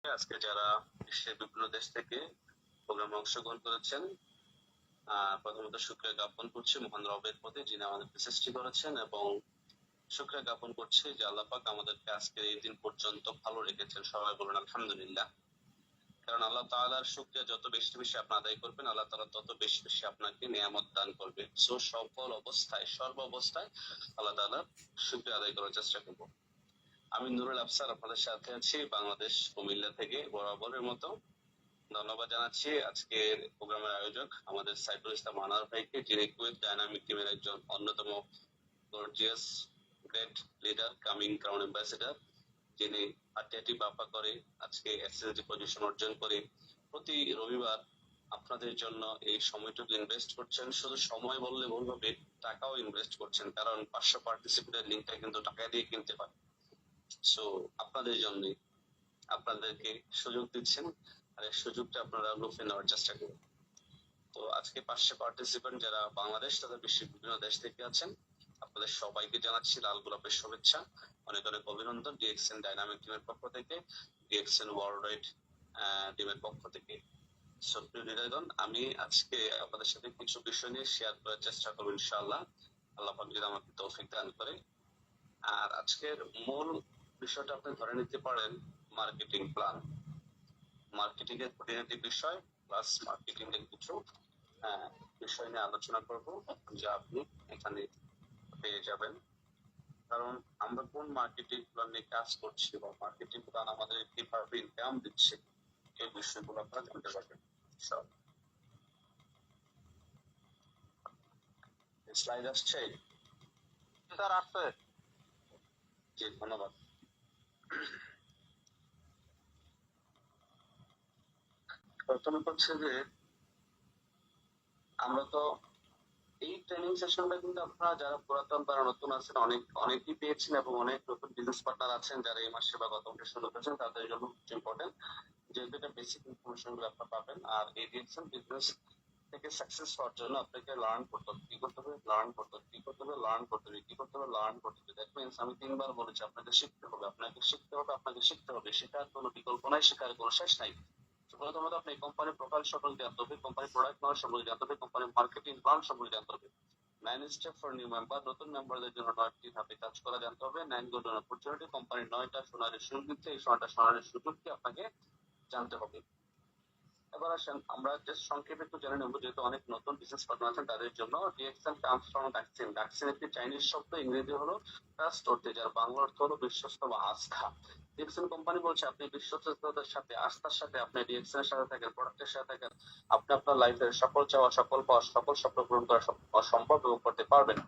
আজকে যারা বিশ্বের বিভিন্ন দেশ থেকে প্রোগ্রামে অংশগ্রহণ করেছেন, প্রথমত শুকরিয়া জ্ঞাপন করছি মহান রবের প্রতি, যিনি আমাদেরকে সৃষ্টি করেছেন, এবং শুকরিয়া জ্ঞাপন করছি যে আল্লাহ পাক আমাদেরকে আজকে এই দিন পর্যন্ত ভালো রেখেছেন। সবাই বলুন আলহামদুলিল্লাহ। কারণ আল্লাহ তাআলার শুকরিয়া যত বেশি বেশি আপনি আদায় করবেন, আল্লাহ তাআলা তত বেশি বেশি আপনাকে নিয়ামত দান করবে। সো সকল অবস্থায়, সর্ব অবস্থায় আল্লাহ তাআলার শুকরিয়া আদায় করার চেষ্টা করব। আমি নুরুল আফসার আপনাদের সাথে আছি বাংলাদেশ কুমিল্লা থেকে বরাবরের মতো। ধন্যবাদ জানাচ্ছি আজকের প্রোগ্রামের আয়োজক আমাদের সাইফুল ইসলাম আনার ভাইকে, যিনি কুয়েত ডায়নামিক টিমের একজন অন্যতম gorgeous great leader, coming crown ambassador, যিনি হাঁটি বাপা করে আজকে এসএসজি পজিশন অর্জন করে প্রতি রবিবার আপনাদের জন্য এই সময়টুকু ইনভেস্ট করছেন। শুধু সময় বললে ভুল হবে, টাকাও ইনভেস্ট করছেন, কারণ 500 পার্টিসিপেটের লিঙ্কটা কিন্তু টাকা দিয়ে কিনতে পারে। সো আপনাদের জন্যই, আপনাদেরকে সুযোগ দিচ্ছেন, আর এই সুযোগটা আপনারা লুফে নেওয়ার চেষ্টা করুন। তো আজকে 500 পার্টিসিপেন্ট যারা বাংলাদেশ তথা বিশ্বের বিভিন্ন দেশ থেকে আছেন, আপনাদের সবাইকে জানাচ্ছি লাল গোলাপের শুভেচ্ছা, অনেক অনেক অভিনন্দন ডিএক্সএন ডাইনামিক টিমের পক্ষ থেকে, ডিএক্সএন ওয়ার্ল্ড ওয়াইড টিমের পক্ষ থেকে। সুপ্রিয় লিডারগণ, আমি আজকে আপনাদের সাথে কিছু বিষয় নিয়ে শেয়ার করার চেষ্টা করবো ইনশাআল্লাহ, আল্লাহ পাক যদি আমাকে তৌফিক দান করে। আর আজকের মূল বিষয়টা আপনি ধরে নিতে পারেন মার্কেটিং প্ল্যান, মার্কেটিং এর খুঁটিনাটি বিষয় প্লাস মার্কেটিং এর কিছু বিষয় নিয়ে আলোচনা করব, যা আপনি এখানে পেয়ে যাবেন। কারণ আমরা কোন মার্কেটিং প্ল্যান নিয়ে কাজ করছি বা মার্কেটিং প্ল্যান আমাদের কিভাবে ইনকাম দিচ্ছে, এই বিষয়গুলো আপনারা জানতে পারবেন। সব স্লাইড আসছে? স্যার আসছে। জি, ধন্যবাদ। প্রথমে হচ্ছে যে আমরা তো এই ট্রেনিং সেশনটা কিন্তু আপনারা যারা পুরাতন তারা নতুন আছেন অনেকেই পেয়েছেন, এবং অনেক নতুন বিজনেস পার্টনার আছেন যারা এই মাসে বা গত মাসে শুরু করেছেন, তাদের জন্য খুব ইম্পর্টেন্ট, যেহেতু এটা বেসিক ইনফরমেশন গুলো আপনারা পাবেন। আর এই ডিরেকশন বিজনেস থেকে সাকসেস হওয়ার জন্য আপনাকে লার্ন করতে হবে, কি করতে হবে, লার্ন করতে হবে, কি করতে হবে, লার্ন করতে হবে, কি করতে হবে, লার্ন করতে হবে। দ্যাট মিনস আমি 3বার বলেছি আপনাকে শিখতে হবে, আপনাকে শিখতে হবে, আপনাকে শিখতে হবে। শেখার কোনো বিকল্প নাই, শেখার কোনো শেষ নাই। প্রথমত আপনি কোম্পানির প্রোফাইল সম্পর্কে জানতে হবে, কোম্পানির প্রোডাক্ট নলেজ সম্পর্কে জানতে হবে, কোম্পানির মার্কেটিং প্ল্যান সম্পর্কে জানতে হবে। 9 স্টেপ ফর নিউ মেম্বার, নতুন মেম্বারদের জন্য 9টি ধাপে কাজ করা জানতে হবে। 9 গোল্ডেন অপরচুনিটি, কোম্পানির 9টা সোনালী সুযোগ দিচ্ছে, এই 9টা সোনালী সুযোগকে আপনাকে জানতে হবে। এবার আসেন আমরা জাস্ট সংক্ষেপে একটু জেনে নেব, যেহেতু অনেক নতুন বিজনেস পার্টনার আছেন তাদের জন্য। DXN comes from Daxen. Daxen একটি চাইনিজ শব্দ, ইংরেজি হলো ট্রাস্ট অর্থে, যার বাংলা অর্থ হলো বিশ্বস্ত বা আস্থা। ডিএক্সএন কোম্পানি বলছে আপনি বিশ্বস্ততার সাথে, আস্থার সাথে আপনি ডিএক্সএন এর সাথে থাকেন, প্রোডাক্টের সাথে থাকেন, আপনি আপনার লাইফের সকল চাওয়া, সকল পাওয়া, সকল স্বপ্ন পূরণ করা সম্ভব এবং করতে পারবেন।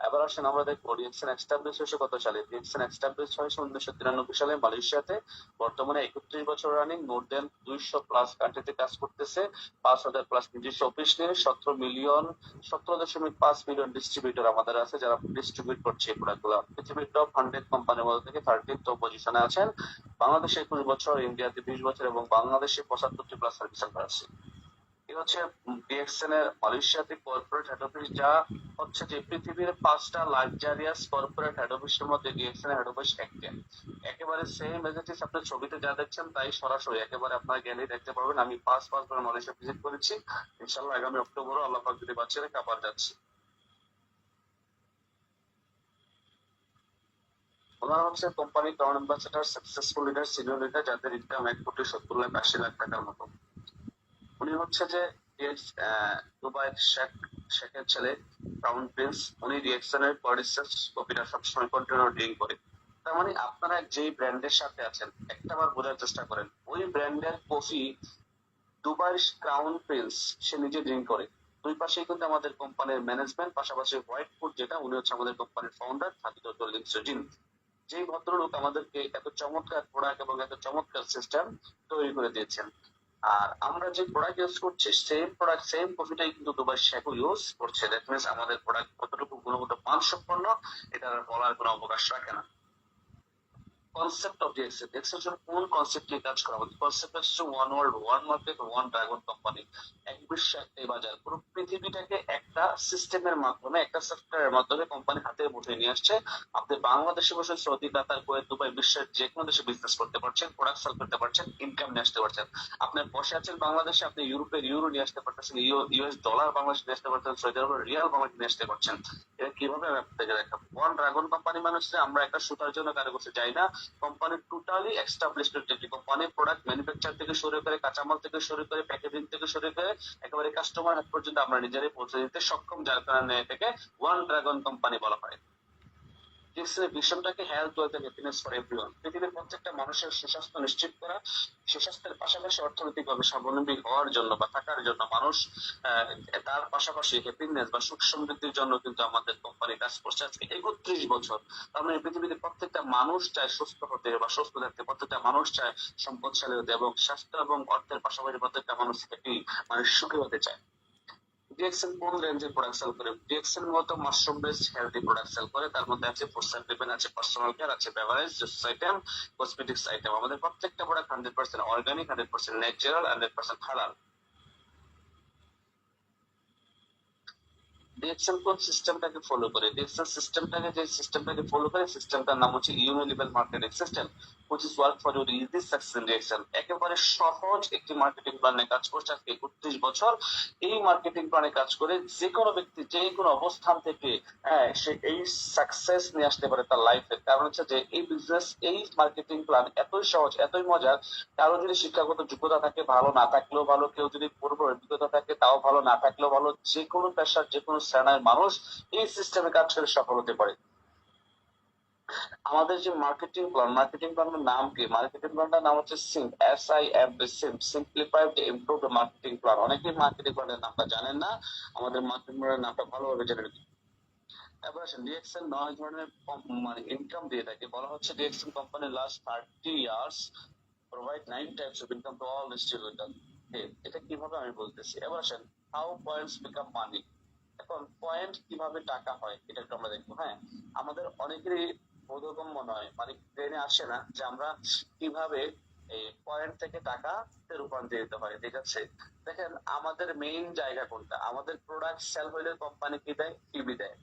এবার আসেন আমরা দেখবো ডিএক্সএন এস্টাবলিশ হয়েছে কত সালে। ডিএক্সএন এস্টাবলিশ হয়েছে 1993 সালে মালয়েশিয়াতে। বর্তমানে 31 বছর রানিং, মোর দেন 200 প্লাস কান্ট্রিতে কাজ করতেছে, 5,000 প্লাস নিজস্ব অফিস নিয়ে, 17.5 মিলিয়ন ডিস্ট্রিবিউটর আমাদের আছে যারা ডিস্ট্রিবিউট করছে এই প্রোডাক্টগুলো। পৃথিবীর টপ 100 কোম্পানির মধ্যে থেকে 13th পজিশনে আছেন। বাংলাদেশে 21 বছর, ইন্ডিয়াতে 20 বছর এবং বাংলাদেশে 75টি প্লাস সার্ভিস সেন্টার আছে। এই হচ্ছে ডিএক্সএন এর মালয়েশিয়াতে কর্পোরেট হেড অফিস, যা হচ্ছে যে পৃথিবীর 5টা লাক্সারিয়াস কর্পোরেট হেড অফিসের মধ্যে ডিএক্সএন এর হেড অফিস একটা। একেবারে সেম এজেন্সিস আপনি ছবিতে যা দেখছেন তাই সরাসরি একেবারে আপনার গ্যালারি দেখতে পারবেন। আমি 5বার মালয়েশিয়া ভিজিট করেছি, ইনশাআল্লাহ আগামী অক্টোবরও আল্লাহ পাক যদি বাঁচিয়ে রেখে আবার যাচ্ছি। ওনারা হচ্ছে company crown ambassador, successful leader, senior leader, যাদের ইনকাম 1,70,80,00,000 টাকার মতো। উনি হচ্ছে যে দুবাইয়ের শেখের ছেলে, ক্রাউন প্রিন্স। উনি রিয়েকশন এর পলিসিস কপিটা সবসময় কন্টিনিউ ড্রিঙ্ক করে। তার মানে আপনারা যেই ব্র্যান্ডের সাথে আছেন একটা বার বোঝার চেষ্টা করেন, ওই ব্র্যান্ডের কফি দুবাইয়ের ক্রাউন প্রিন্স সে নিজে ড্রিঙ্ক করে। দুই পাশেই কিন্তু আমাদের কোম্পানির ম্যানেজমেন্ট, পাশাপাশি হোয়াইট ফুড যেটা, উনি হচ্ছে আমাদের কোম্পানির ফাউন্ডার থাকিত সুজিন। যেই ভদ্রলোক আমাদেরকে এত চমৎকার প্রোডাক্ট এবং এত চমৎকার সিস্টেম তৈরি করে দিয়েছেন। আর আমরা যে প্রোডাক্ট ইউজ করছি সেম প্রোডাক্ট, সেম কফিটাই কিন্তু দুবাই শেখও ইউজ করছে। দ্যাট মিনস আমাদের প্রোডাক্ট কতটুকু গুণগত মানসম্পন্ন এটা আর বলার কোনো অবকাশ রাখে না। কনসেপ্ট অফ এক্সেল এক্সেল কোন কনসেপ্ট নিয়ে কাজ করা আমাদের কনসেপ্ট হচ্ছে one world one market one dragon company, এক বিশ্ব একটাই বাজার। পুরো পৃথিবীটাকে একটা সিস্টেমের মাধ্যমে একটা সফটওয়্যারের মাধ্যমে কোম্পানি হাতে মুঠোয় নিয়ে আসছে। আপনি বাংলাদেশে বসে সৌদি, কাতার, কুয়েত, দুবাই, বিশ্বের যে কোনো দেশে বিজনেস করতে পারছেন, প্রোডাক্ট সেল করতে পারছেন, ইনকাম নিয়ে আসতে পারছেন। আপনি বসে আছেন বাংলাদেশে, আপনি ইউরোপের ইউরো নিয়ে আসতে পারতেছেন, ইউএস ডলার বাংলাদেশে নিয়ে আসতে পারছেন, সৌদি আরবের রিয়াল বাংলাদেশে নিয়ে আসতে পারছেন। এটা কিভাবে আমি আপনাকে দেখাবো। ওয়ান ড্রাগন কোম্পানি মানে হচ্ছে আমরা একটা সুতার জন্য কারো কাছে যাই না। কোম্পানি টোটালি এস্টাবলিশড একটি কোম্পানি, প্রোডাক্ট ম্যানুফ্যাকচার থেকে শুরু করে, কাঁচামাল থেকে শুরু করে, প্যাকেজিং থেকে শুরু করে একেবারে কাস্টমার হাত পর্যন্ত আমরা নিজেরাই পৌঁছে দিতে সক্ষম, যার কারণে এটাকে ওয়ান ড্রাগন কোম্পানি বলা হয়। ভিশনটাকে health, wealth and happiness for everyone, পৃথিবীর প্রত্যেকটা মানুষের সুস্বাস্থ্য নিশ্চিত করা, সুস্বাস্থ্যের পাশাপাশি অর্থনৈতিকভাবে স্বাবলম্বী হওয়ার জন্য বা থাকার জন্য মানুষ তার পাশাপাশি হ্যাপিনেস বা সুখ সমৃদ্ধির জন্য কিন্তু আমাদের কোম্পানি কাজ করছে আজকে 31 বছর। তার মানে পৃথিবীতে প্রত্যেকটা মানুষ চায় সুস্থ হতে বা সুস্থ থাকতে, প্রত্যেকটা মানুষ চায় সম্পদশালী হতে, এবং স্বাস্থ্য এবং অর্থের পাশাপাশি প্রত্যেকটা মানুষ হ্যাপি মানে সুখী হতে চায়। ডিএক্সএল কোন রেঞ্জের প্রোডাক্ট সেল করে? ডিএক্সএল মূলত mushroom based healthy product sell করে। তার মধ্যে আছে ফুড সাপ্লিমেন্ট, আছে পার্সোনাল কেয়ার, আছে beverage, juice item, cosmetics item. আমাদের প্রত্যেকটা প্রোডাক্ট 100% অর্গানিক, 100% ন্যাচারাল, 100% হালাল। ডিএক্সএল কোন সিস্টেমটাকে ফলো করে? ডিএক্সএল সিস্টেমটাকে যে সিস্টেমটাকে ফলো করে সিস্টেমটার নাম হচ্ছে unilevel marketing system, which is work for your easy success in DXL. একেবারে সহজ একটি মার্কেটিং প্ল্যানে কাজ করছে আজকে 31 বছর। এই মার্কেটিং প্ল্যানে কাজ করে যে কোনো ব্যক্তি যে কোনো অবস্থান থেকে সে এই সাকসেস নিয়ে আসতে পারে তার লাইফে। কারণ হচ্ছে যে এই বিজনেস, এই মার্কেটিং প্ল্যান এতই সহজ, এতই মজার। কারো যদি শিক্ষাগত যোগ্যতা থাকে ভালো, না থাকলেও ভালো, কেউ যদি পূর্ব অভিজ্ঞতা থাকে তাও ভালো, না থাকলেও ভালো, যে কোনো পেশার যে কোনো শ্রেণীর মানুষ এই সিস্টেমে কাজ করে সফল হতে পারে। আমাদের যে মার্কেটিং প্ল্যানের নাম কি? মার্কেটিং প্ল্যানটার নাম হচ্ছে simp, simplified improved marketing plan. অনেকেই মার্কেটিং প্ল্যানের নামটা জানেন না, আমাদের মার্কেটিং প্ল্যানের নামটা ভালোভাবে জেনে নিন। এবার আসেন ডিএক্সএল 9 ধরনের মানে ইনকাম দিয়ে থাকে। বলা হচ্ছে DXL company last 30 years provide 9 types of income to all distributor. এটা কিভাবে আমি বলতেছি। এবার আসেন হাউ পয়েন্টস বিকাম মানি। এখন পয়েন্ট কিভাবে টাকা হয় এটা একটু আমরা দেখবো। হ্যাঁ, আমাদের অনেকেরই বোধগম্য নয়, মানে ব্রেনে আসে না যে আমরা কিভাবে এই পয়েন্ট থেকে টাকাতে রূপান্তরিত হয়। ঠিক আছে, দেখেন আমাদের মেইন জায়গা কোনটা? আমাদের প্রোডাক্ট সেল হইলে কোম্পানি কি দেয়? টিভি দেয়।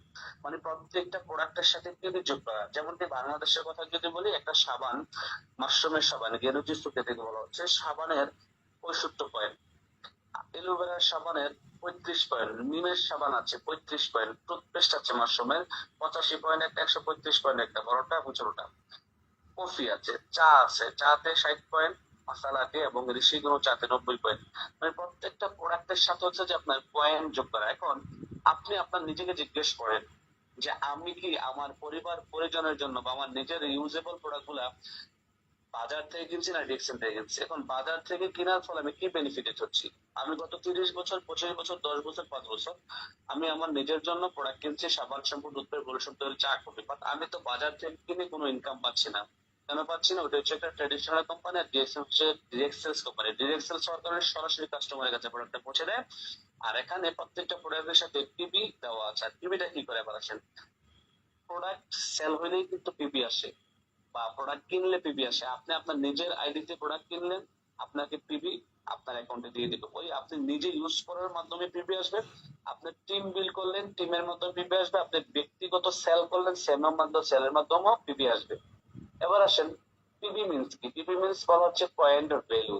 মানে প্রত্যেকটা প্রোডাক্টের সাথে টিভি যোগ করা। যেমনকি বাংলাদেশের কথা যদি বলি, একটা সাবান, মাশরুমের সাবান, গেরুজি সুকে থেকে বলা হচ্ছে, সাবানের 65 পয়েন্ট, এলোভেরার সাবানের 35 পয়েন্ট, নিমের সাবান আছে 35 পয়েন্ট, টুথপেস্ট আছে মাশরুমের 85 পয়েন্ট একটা, 135 পয়েন্ট একটা, বড়টা ছোটটা। কফি আছে, চা আছে, চাতে 60 পয়েন্ট, মশালাতে এবং ঋষিগুলো চাতে 90 পয়েন্ট। মানে প্রত্যেকটা প্রোডাক্টের সাথে হচ্ছে যে আপনার পয়েন্ট যোগ করা। এখন আপনি আপনার নিজেকে জিজ্ঞেস করেন যে আমি কি আমার পরিবার পরিজনের জন্য বা আমার নিজের ইউজেবল প্রোডাক্ট গুলা বাজার থেকে কিনছি না ডিএক্সএল থেকে কিনছি? এখন বাজার থেকে কেনার ফলে আমি কি বেনিফিটেড হচ্ছি? আমি গত 30 বছর, 25 বছর, 10 বছর, 5 বছর আমি আমার নিজের জন্য প্রোডাক্ট কিনছি, সাবান, শ্যাম্পু, টুথপেস্ট, বড় সব চা, কফি। বাট আমি তো বাজার থেকে কিনে কোনো ইনকাম পাচ্ছি না। কেন পাচ্ছি না? ওটা হচ্ছে একটা ট্রেডিশনাল কোম্পানি, আর ডিএক্সএল হচ্ছে direct sales company. Direct sales হওয়ার কারণে সরাসরি কাস্টমারের কাছে প্রোডাক্টটা পৌঁছে দেয়। আর এখানে প্রত্যেকটা প্রোডাক্টের সাথে পিবি দেওয়া আছে। আর পিবিটা কি করে? আবার আসেন, প্রোডাক্ট সেল হইলেই কিন্তু পিবি আসে বা প্রোডাক্ট কিনলে পিবি আসে। আপনি আপনার নিজের আইডিতে প্রোডাক্ট কিনলেন, আপনাকে পিবি আপনার অ্যাকাউন্টে দিয়ে দিবে। ওই আপনি নিজে ইউজ করার মাধ্যমে পিবি আসবে। আপনি টিম বিল করলেন, টিমের মাধ্যমে পিবি আসবে। আপনি ব্যক্তিগত সেল করলেন, সেলের মাধ্যমেও পিবি আসবে। এবার আসেন পিবি মিনস কি? পিবি মিনস বলা হচ্ছে পয়েন্ট অফ ভ্যালু।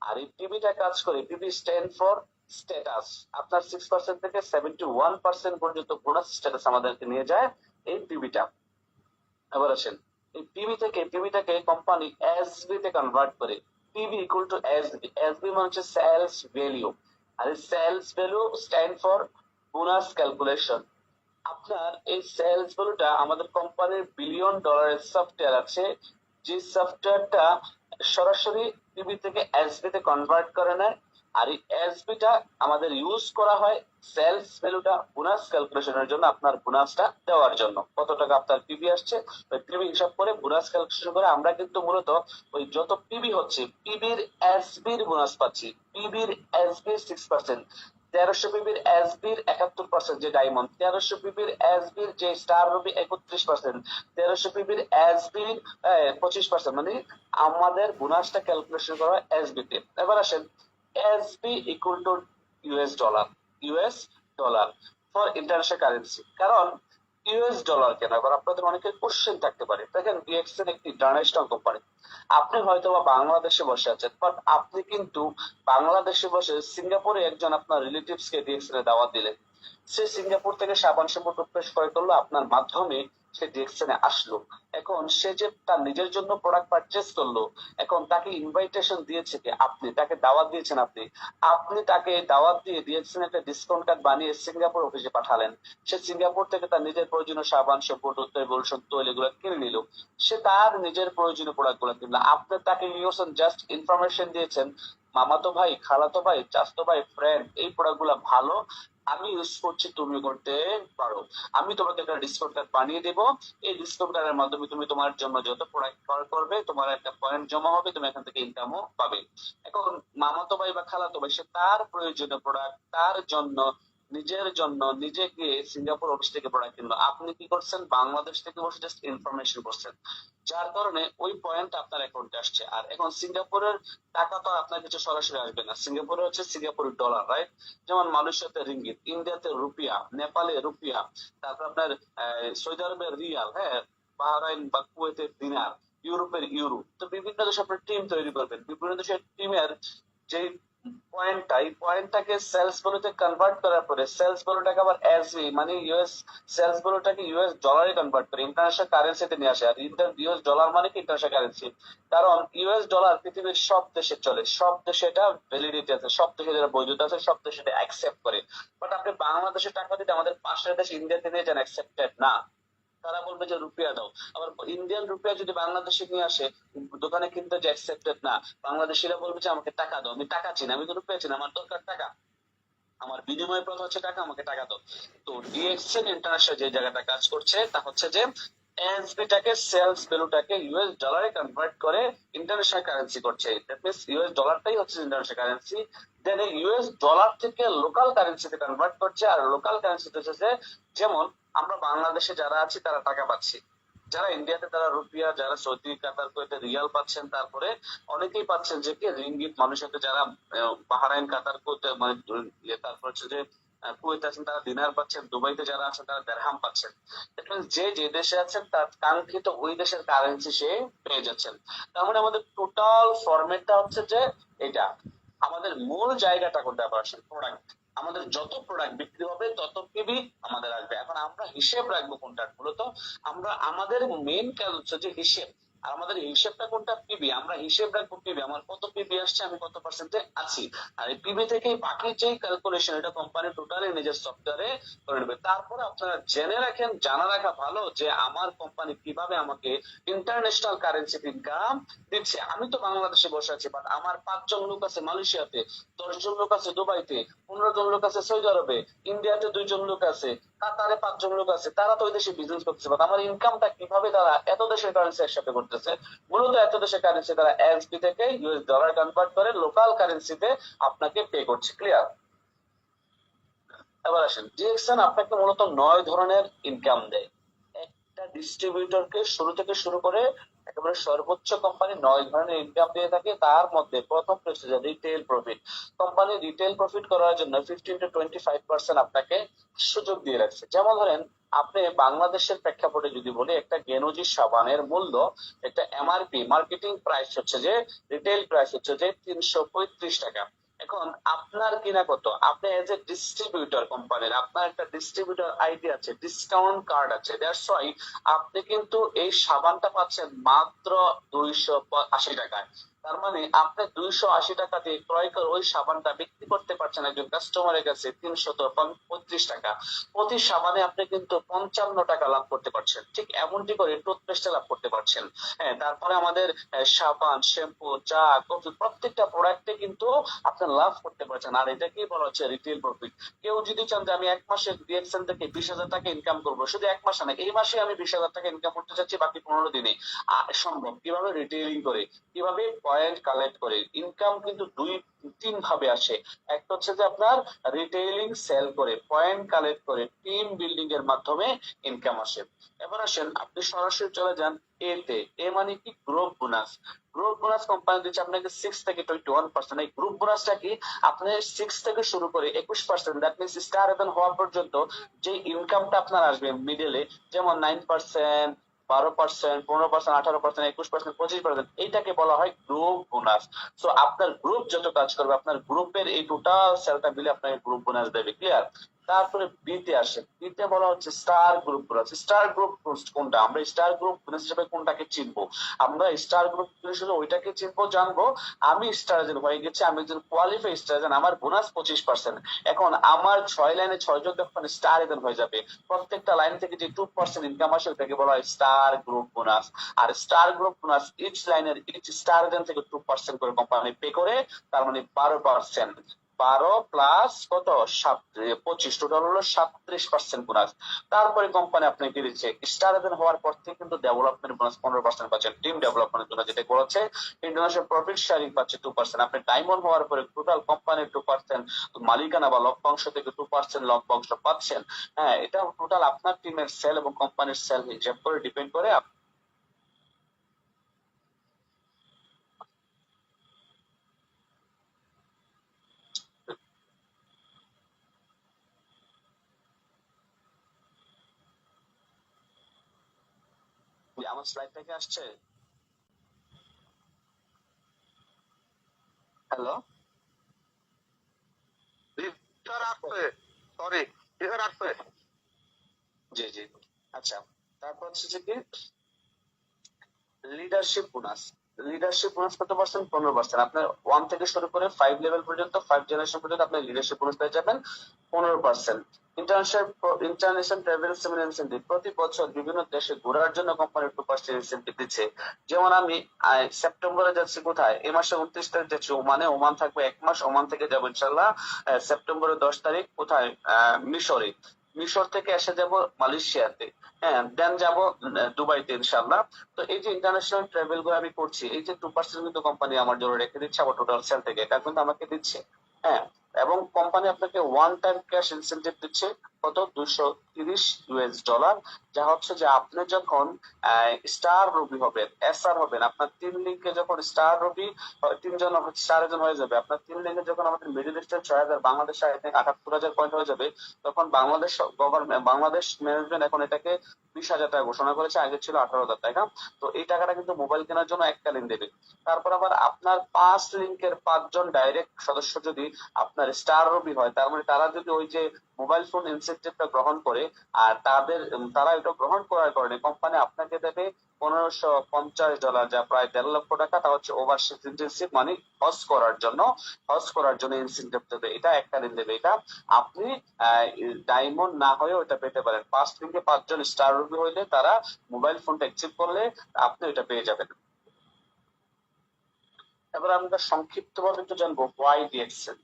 আর এই পিবিটা কাজ করে, পিবি স্ট্যান্ড ফর স্ট্যাটাস। আপনার 6% থেকে 71% পর্যন্ত বোনাস স্ট্যাটাস আমাদেরকে নিয়ে যায় এই পিবিটা। এবার আসেন এই পিবিটাকে কোম্পানি এসবি তে কনভার্ট করে। PB equal to SB. SB মানে হচ্ছে সেলস ভ্যালু, আর এই sales value stand for bonus calculation. আপনার এই সেলস ভ্যালুটা আমাদের কোম্পানির বিলিয়ন ডলারের সফটওয়্যার আছে, যে সফটওয়্যারটা সরাসরি পিবি থেকে এসবি তে কনভার্ট করে নেয়। আর এই এসবি টা আমাদের ইউজ করা হয় সেলস ভ্যালুটা বোনাস ক্যালকুলেশনের জন্য, আপনার বোনাসটা দেওয়ার জন্য। কত টাকা আপনার পিবি আসছে ওই পিবি হিসাব করে বোনাস ক্যালকুলেশন করে আমরা কিন্তু মূলত ওই যত পিবি হচ্ছে পিবির এসবির বোনাস পাচ্ছি। পিবির এসবি 6%, 1300 পিবির এসবির 71% যে ডায়মন্ড, 1300 পিবির এসবির যে স্টার রবি 31%, 1300 পিবির এসবির 25%, মানে আমাদের বোনাসটা ক্যালকুলেশন করা এসবি তে। এবার আসেন SB equal to US dollar, US dollar for international currency. কারণ ইউএস ডলার কেন, এবার আপনাদের অনেকের কোশ্চেন থাকতে পারে। দেখেন ডিএক্সএন একটি ইন্টারন্যাশনাল কোম্পানি, আপনি হয়তো বা বাংলাদেশে বসে আছেন, বাট আপনি কিন্তু বাংলাদেশে বসে সিঙ্গাপুরে একজন আপনার রিলেটিভস কে ডিএক্সএন এ দাওয়াত দিলেন, সে সিঙ্গাপুর থেকে সাবান শ্যাম্পু টুথপেস্ট ক্রয় করলো, আপনার মাধ্যমে সে ডিএক্সএন এ আসলো। এখন সে যে তার নিজের জন্য প্রোডাক্ট পারচেজ করলো, এখন তাকে ইনভাইটেশন দিয়েছে কি আপনি, তাকে দাওয়াত দিয়েছেন আপনি, আপনি তাকে দাওয়াত দিয়ে ডিএক্সএন একটা ডিসকাউন্ট কার্ড বানিয়ে সিঙ্গাপুর অফিসে পাঠালেন। সে সিঙ্গাপুর থেকে তার নিজের প্রয়োজনীয় সাবান শ্যাম্পু টুথপেস্ট লোশন তৈল এগুলো কিনে নিল, সে তার নিজের প্রয়োজনীয় প্রোডাক্ট গুলো কিনলো। আপনি তাকে জাস্ট ইনফরমেশন দিয়েছেন, মামাতো ভাই, খালাতো ভাই, চাচাতো ভাই, ফ্রেন্ড, এই প্রোডাক্ট গুলা ভালো, আমি ইউজ করছি, তুমি করতে পারো, আমি তোমাকে একটা ডিসকাউন্ট কার্ড বানিয়ে দেবো, এই ডিসকাউন্ট কার্ডের মাধ্যমে তুমি তোমার জন্য যত প্রোডাক্ট ক্রয় করবে তোমার একটা পয়েন্ট জমা হবে, তুমি এখান থেকে ইনকামও পাবে। এখন মামাতো ভাই বা খালাতো ভাই সে তার প্রয়োজনীয় প্রোডাক্ট তার জন্য নিজের জন্য নিজে গিয়ে সিঙ্গাপুর অফিস থেকে প্রোডাক্ট কিনলো, আপনি কি করছেন, বাংলাদেশ থেকে বসে জাস্ট ইনফরমেশন করছেন, যার কারণে ওই পয়েন্ট আপনার অ্যাকাউন্টে আসছে। আর এখন সিঙ্গাপুরের টাকা তো আর আপনার কাছে সরাসরি আসবে না, সিঙ্গাপুরে হচ্ছে সিঙ্গাপুরের ডলার, রাইট? যেমন মালয়েশিয়াতে রিঙ্গিত, ইন্ডিয়াতে রুপিয়া, নেপালে রুপিয়া, তারপর আপনার সৌদি আরবের রিয়াল, হ্যাঁ, বাহরাইন বা কুয়েতের দিনার, ইউরোপের ইউরো। তো বিভিন্ন দেশে আপনার টিম তৈরি করবেন, বিভিন্ন দেশের টিমের যে পয়েন্টটা, এই পয়েন্টটাকে সেলস ভ্যালুতে কনভার্ট করার পরে সেলস ভ্যালুটাকে আবার এসবি মানে ইউএস, সেলস ভ্যালুটাকে ইউএস ডলারে কনভার্ট করে ইন্টারন্যাশনাল কারেন্সিতে নিয়ে আসে। আর ইউএস ডলার মানে কি ইন্টারন্যাশনাল কারেন্সি, কারণ ইউএস ডলার পৃথিবীর সব দেশে চলে, সব দেশে এটা ভ্যালিডিটি আছে, সব দেশে যেটা বৈধতা আছে, সব দেশে এটা অ্যাকসেপ্ট করে। বাট আপনি বাংলাদেশে টাকা দিতে আমাদের পাশের দেশ ইন্ডিয়াতে নিয়ে যান, অ্যাকসেপ্টেড না, তারা বলবে যে রুপিয়া দাও। আবার ইন্ডিয়ান রুপিয়া যদি বাংলাদেশে নিয়ে আসে দোকানে কিনতে যে অ্যাকসেপ্টেড না, বাংলাদেশিরা বলবে যে আমাকে টাকা দাও, আমি টাকা চিনি, আমি তো রুপিয়া চিনি, আমার দরকার টাকা, আমার বিনিময় প্রথা হচ্ছে টাকা, আমাকে টাকা দাও। তো ডিএক্সএন ইন্টারন্যাশনাল যে জায়গাটা কাজ করছে তা হচ্ছে যে এসবি টাকে সেলস ভ্যালুটাকে ইউএস ডলারে কনভার্ট করে ইন্টারন্যাশনাল কারেন্সি করছে। দ্যাট মিন্স ইউএস ডলারটাই হচ্ছে ইন্টারন্যাশনাল কারেন্সি, দেন ইউএস ডলার থেকে লোকাল কারেন্সিতে কনভার্ট করছে। আর লোকাল কারেন্সিতে হচ্ছে যেমন আমরা বাংলাদেশে যারা আছি তারা টাকা পাচ্ছি, যারা ইন্ডিয়াতে তারা রুপিয়া, যারা সৌদি কাতার কুয়েতে রিয়াল পাচ্ছেন, তারপরে অনেকেই পাচ্ছেন যে কি রিঙ্গিত, মানুষের যারা বাহরাইন কাতার কুয়েতে মানে তারপর হচ্ছে যে কুয়েতে আছেন তারা দিনার পাচ্ছেন, দুবাইতে যারা আছেন তারা দেরহাম পাচ্ছেন। যে যে দেশে আছেন তার কাঙ্ক্ষিত ওই দেশের কারেন্সি সে পেয়ে যাচ্ছেন। তার মানে আমাদের টোটাল ফরম্যাটটা হচ্ছে যে এটা, আমাদের মূল জায়গাটা কোনটা, আবার আসেন প্রোডাক্ট, আমাদের যত প্রোডাক্ট বিক্রি হবে তত পিবি আমাদের আসবে। এখন আমরা হিসেব রাখবো কোনটা, মূলত আমরা আমাদের মেইন কাজ হচ্ছে যে হিসেব, আর আমাদের হিসেবটা কোনটা, পিবি, আমরা হিসেব রাখবো পিবি, আমার কত পিবি আসছে, আমি কত পার্সেন্টে আছি। আর এই পিবি থেকে বাকি যে ক্যালকুলেশন এটা কোম্পানি টোটালি নিজের সফটওয়্যারে করে নেবে। তারপরে আপনারা জেনে রাখেন, জানা রাখা ভালো যে আমার কোম্পানি কিভাবে আমাকে ইন্টারন্যাশনাল কারেন্সি ইনকাম দিচ্ছে। আমি তো বাংলাদেশে বসে আছি, বাট আমার 5 জন লোক আছে মালয়েশিয়াতে, 10 জন লোক আছে দুবাইতে, 15 জন লোক আছে সৌদি আরবে, ইন্ডিয়াতে 2 জন লোক আছে, কাতারে 5 জন লোক আছে, তারা তো ওই দেশে বিজনেস করতেছে, বাট আমার ইনকামটা কিভাবে তারা এত দেশের কারেন্সি একসাথে করতেছে, মূলত এত দেশের কারেন্সি তারা এসবি থেকে ইউএস ডলার কনভার্ট করে লোকাল কারেন্সিতে আপনাকে পে করছে। ক্লিয়ার? এবার আসেন ডিএক্সএন আপনাকে মূলত 9 ধরনের ইনকাম দেয়। একটা ডিস্ট্রিবিউটরকে শুরু থেকে শুরু করে একেবারে সর্বোচ্চ কোম্পানি 9 ধরনের ইনকাম দিয়ে থাকে। তার মধ্যে প্রথম হচ্ছে যে retail profit. Company retail profit করার জন্য 15 to 25% আপনাকে সুযোগ দিয়ে রাখছে। যেমন ধরেন আপনি বাংলাদেশের প্রেক্ষাপটে যদি বলি, একটা গেনুজি সাবানের মূল্য, একটা এমআরপি মার্কেটিং প্রাইস হচ্ছে যে, রিটেল প্রাইস হচ্ছে যে 335 টাকা। এখন আপনার কিনা কত, আপনি এজ এ ডিস্ট্রিবিউটর কোম্পানির, আপনার একটা ডিস্ট্রিবিউটর আইডি আছে, ডিসকাউন্ট কার্ড আছে, দ্যাটস ওয়াই আপনি কিন্তু এই সাবানটা পাচ্ছেন মাত্র 280 টাকায়। তার মানে আপনি 280 টাকা দিয়ে ক্রয় করে ওই সাবানটা বিক্রি করতে পারছেন একজন কাস্টমারের কাছে 335 টাকা। প্রতি সাবানে আপনি কিন্তু 55 টাকা লাভ করতে পারছেন। ঠিক এমনটি করে টুথপেস্টে লাভ করতে পারছেন। হ্যাঁ, তারপরে আমাদের সাবান, শ্যাম্পু, চা, কফি প্রত্যেকটা প্রোডাক্টে কিন্তু আপনি লাভ করতে পারছেন। আর এটাকেই বলা হচ্ছে রিটেল প্রফিট। কেউ যদি চান যে আমি এক মাসে ডিএক্সএন থেকে 20,000 টাকা ইনকাম করবো, শুধু এক মাসে না, এই মাসে আমি 20,000 টাকা ইনকাম করতে চাচ্ছি বাকি 15 দিনে, সম্ভব। কিভাবে? রিটেলিং করে, কিভাবে পয়েন্ট কালেক্ট করে। ইনকাম কিন্তু তিন ভাবে আসে। একটা হচ্ছে যে আপনার রিটেইলিং সেল করে, পয়েন্ট কালেক্ট করে, টিম বিল্ডিং এর মাধ্যমে ইনকাম আসে। এবার আসেন আপনি সরাসরি চলে যান এতে। এ মানে কি? Group bonus. Group bonus company দিচ্ছে আপনাকে 6 থেকে 21%। এই গ্রুপ বোনাসটা কি? আপনি 6 থেকে শুরু করে 21%, দ্যাট মিনস স্টার ইভেন হওয়া পর্যন্ত যে ইনকামটা আপনার আসবে মিডলে, যেমন 9%, 12%, 15%, 18%, 21%, 25%, এইটাকে বলা হয় গ্রুপ বোনাস। সো আপনার গ্রুপ যত কাজ করবে, আপনার গ্রুপের এই টোটাল সেলটা মিলে আপনাকে গ্রুপ বোনাস দেবে। ক্লিয়ার? তারপরে বিতে আসে। বিতে বলা হচ্ছে star group bonus. Star group কোনটা? আমরা স্টার গ্রুপ বোনাস হিসেবে কোনটাকে চিনবো? আমরা স্টার গ্রুপ হিসেবে ওইটাকে চিনবো, জানবো। আমি স্টার এজেন্ট হয়ে গেছি, আমি একজন কোয়ালিফাই স্টার এজেন্ট, আমার বোনাস 25%। এখন আমার 6 লাইনে 6 জন যখন স্টার এজেন্ট হয়ে যাবে, প্রত্যেকটা লাইন থেকে যে 2% ইনকাম আসে ওটাকে বলা হয় স্টার গ্রুপ বোনাস। আর স্টার গ্রুপ বোনাস ইচ লাইনের ইচ স্টার এজেন্ট থেকে 2% করে কোম্পানি পে করে, তার মানে 12%। 12 প্লাস কত? 25, টোটাল হলো 37% বোনাস। তারপরে কোম্পানি আপনাকে দিচ্ছে স্টার এজেন্ট হওয়ার পর থেকে কিন্তু ডেভেলপমেন্ট বোনাস 15% পাচ্ছেন। টিম ডেভেলপমেন্টের জন্য যেটা বলেছে, ইন্টারন্যাশনাল প্রফিট শেয়ারিং পাচ্ছে 2%। আপনি ডায়মন্ড হওয়ার পরে টোটাল কোম্পানির 2%, মালিকানা বা লভ্যাংশ থেকে 2% লভ্যাংশ পাচ্ছেন। হ্যাঁ, এটা টোটাল আপনার টিমের সেল এবং কোম্পানির সেল হিসাব করে ডিপেন্ড করে। আমার স্লাইড থেকে আসছে? হ্যালো? স্যার আসছে, সরি স্যার আসছে। জি জি। আচ্ছা, তারপর হচ্ছে যে কি লিডারশিপ বোনাস। লিডারশিপ বোনাস কত পার্সেন্ট? 15%। আপনার 1 থেকে শুরু করে 5 লেভেল পর্যন্ত, 5 জেনারেশন পর্যন্ত আপনি লিডারশিপ বোনাস পেয়ে যাবেন 15%। ইন্টারন্যাশনাল ট্রাভেল ইনসেন্টিভ, প্রতি বছর বিভিন্ন দেশে ঘোরার জন্য কোম্পানি 2% ইনসেন্টিভ দিচ্ছে। যেমন আমি সেপ্টেম্বরে যাচ্ছি কোথায়? এই মাসে 29 তারিখ যাচ্ছি ওমানে। ওমান থাকবে 1 মাস, ওমান থেকে যাবো ইনশাল্লাহ সেপ্টেম্বরের 10 তারিখ। কোথায়? মিশরে। মিশর থেকে এসে যাব মালয়েশিয়াতে। হ্যাঁ, দেন যাব দুবাইতে ইনশাল্লাহ। তো এই যে ইন্টারন্যাশনাল ট্রাভেল গুলো আমি করছি, এই যে 2% কিন্তু কোম্পানি আমার জন্য রেখে দিচ্ছে আমার টোটাল সেল থেকে, এটা কিন্তু আমাকে দিচ্ছে। হ্যাঁ, এবং কোম্পানি আপনাকে ওয়ান টাইম ক্যাশ ইনসেন্টিভ দিচ্ছে কত? $230, যা হচ্ছে যে আপনি যখন স্টার রবি হবেন, এসআর হবেন, আপনার 3 লিঙ্কে যখন স্টার রবি 3 জন স্টার জন হয়ে যাবে, আপনার 3 লিঙ্কে যখন আমাদের মিডল ইস্টের 6,000, বাংলাদেশে 78,000 পয়েন্ট হয়ে যাবে, তখন বাংলাদেশ গভর্নমেন্ট, বাংলাদেশ ম্যানেজমেন্ট এখন এটাকে 20,000 টাকা ঘোষণা করেছে, আগে ছিল 18,000 টাকা। তো এই টাকাটা কিন্তু মোবাইল কেনার জন্য এককালীন দেবে। তারপর আবার আপনার 5 লিঙ্কের 5 জন ডাইরেক্ট সদস্য যদি আপনার স্টার রবি হয়, তার মানে তারা যদি ওই যে মোবাইল ফোন ইনসেন্টিভটা গ্রহণ করে, আর তারা এটা গ্রহণ করার কারণে কোম্পানি আপনাকে দেবে $1,550, যা প্রায় 1.5 লক্ষ টাকা। তা হচ্ছে ওভারসিজ ইন্টেনসিভ, মানে হজ করার জন্য ইনসেন্টিভ দেবে। এটা এককালীন দেবে। এটা আপনি ডায়মন্ড না হয়েও এটা পেতে পারেন। 5 লিঙ্কে 5 জন স্টার রবি হইলে, তারা মোবাইল ফোনটা অ্যাকসেপ্ট করলে আপনি এটা পেয়ে যাবেন। এবার আমরা সংক্ষিপ্ত ভাবে একটু জানবো ওয়াই ডিএক্সএল।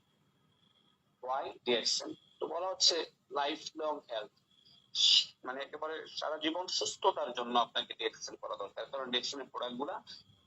ওয়াই ডিএক্সএল তো বলা হচ্ছে লাইফ লং হেলথ, মানে একেবারে সারা জীবন সুস্থতার জন্য আপনাকে ডিএক্সএল করা দরকার। কারণ ডিএক্সএল এর প্রোডাক্ট গুলা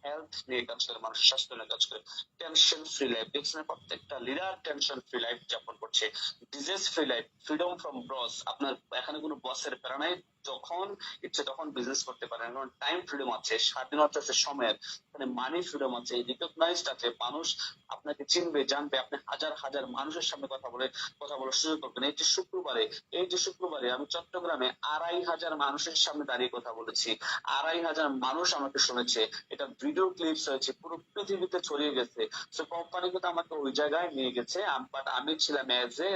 হেলথ নিয়ে কাজ করে, মানুষের স্বাস্থ্য নিয়ে কাজ করে। টেনশন ফ্রি লাইফ, ডিএক্সএল এর প্রত্যেকটা লিডার টেনশন ফ্রি লাইফ যাপন করছে। Disease free life, freedom from boss, আপনার এখানে কোনো বসের প্যারা নাই, যখন ইচ্ছে তখন বিজনেস করতে পারেন। কারণ টাইম ফ্রিডম আছে, স্বাধীনতা আছে সময়ের, মানে মানি ফ্রিডম আছে, রিকগনাইজড আছে, মানুষ আপনাকে চিনবে, জানবে, আপনি হাজার হাজার মানুষের সামনে কথা বলার সুযোগ করবেন। এই যে শুক্রবারে আমি চট্টগ্রামে 2,500 মানুষের সামনে দাঁড়িয়ে কথা বলেছি। 2,500 মানুষ আমাকে শুনেছে, এটা ভিডিও ক্লিপস হয়েছে, পুরো পৃথিবীতে ছড়িয়ে গেছে। তো কোম্পানি কিন্তু আমাকে ওই জায়গায় নিয়ে গেছে, বাট আমি ছিলাম এজ এ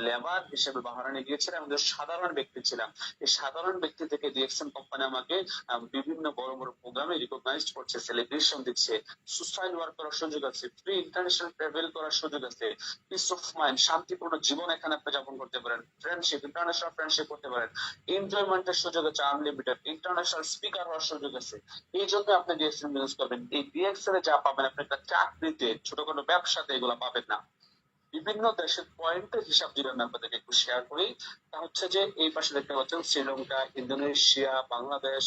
লেবার হিসেবে বাহারানে গিয়েছিলাম, আমাদের সাধারণ ব্যক্তি ছিলাম। এই সাধারণ ব্যক্তি থেকে ডিএক্সএন কোম্পানি আমাকে বিভিন্ন বড় বড় প্রোগ্রামে রিকগনাইজ করছে, সেলিব্রেশন দিচ্ছে, সুসাইড ওয়ার্ক করার সুযোগ আছে, ফ্রি ইন্টারন্যাশনাল ট্রাভেল করার সুযোগ আছে, পিস অফ মাইন্ড, শান্তিপূর্ণ জীবন এখানে আপনি যাপন করতে পারেন, ফ্রেন্ডশিপ, ইন্টারন্যাশনাল ফ্রেন্ডশিপ করতে পারেন, এনজয়মেন্টের সুযোগ আছে আনলিমিটেড, ইন্টারন্যাশনাল স্পিকার হওয়ার সুযোগ আছে। এই জন্য আপনি ডিএক্সএল বিজনেস করবেন। এই ডিএক্সএল এ যা পাবেন আপনি একটা চাকরিতে, ছোট কোনো ব্যবসাতে এগুলো পাবেন না। বিভিন্ন দেশের পয়েন্টের হিসাব যদি আমি আপনাদেরকে একটু শেয়ার করি, তা হচ্ছে যে এই পাশে দেখতে পাচ্ছেন শ্রীলঙ্কা, ইন্দোনেশিয়া, বাংলাদেশ,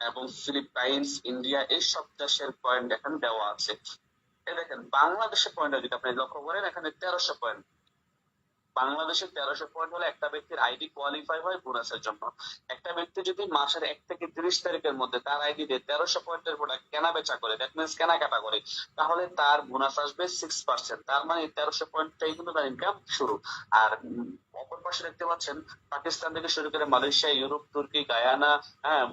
এবং ফিলিপাইন্স, ইন্ডিয়া এই সব দেশের পয়েন্ট এখানে দেওয়া আছে। দেখেন বাংলাদেশের পয়েন্ট যদি আপনি লক্ষ্য করেন এখানে 1300 পয়েন্ট। বাংলাদেশের 1300 পয়েন্ট হলে একটা ব্যক্তির আইডি কোয়ালিফাই হয় বোনাসের জন্য। একটা ব্যক্তি যদি মাসের 1 থেকে 30 তারিখের মধ্যে তার আইডি দিয়ে 1300 পয়েন্টের প্রোডাক্ট কেনা বেচা করে, দ্যাট মিনস কেনাকাটা করে, তাহলে তার বোনাস আসবে 6%। তার মানে 1300 পয়েন্টটাই কিন্তু তার ইনকাম শুরু। আর অপর পাশে দেখতে পাচ্ছেন পাকিস্তান থেকে শুরু করে মালয়েশিয়া, ইউরোপ, তুর্কি, গায়ানা,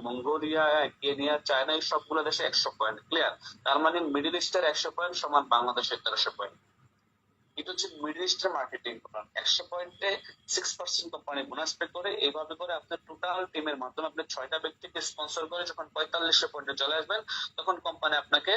মঙ্গোলিয়া, কেনিয়া, চায়না এই সবগুলো দেশে 100 পয়েন্ট। ক্লিয়ার? তার মানে মিডল ইস্টের 100 পয়েন্ট সমান বাংলাদেশের 1300 পয়েন্ট। এটা হচ্ছে মিডল ইস্টের মার্কেটিং প্ল্যান। 100 পয়েন্টে 6% কোম্পানি বোনাস পে করে। এইভাবে করে আপনার টোটাল টিমের মাধ্যমে আপনি 6টা ব্যক্তিকে স্পন্সর করে যখন 4500 পয়েন্টে চলে আসবেন তখন কোম্পানি আপনাকে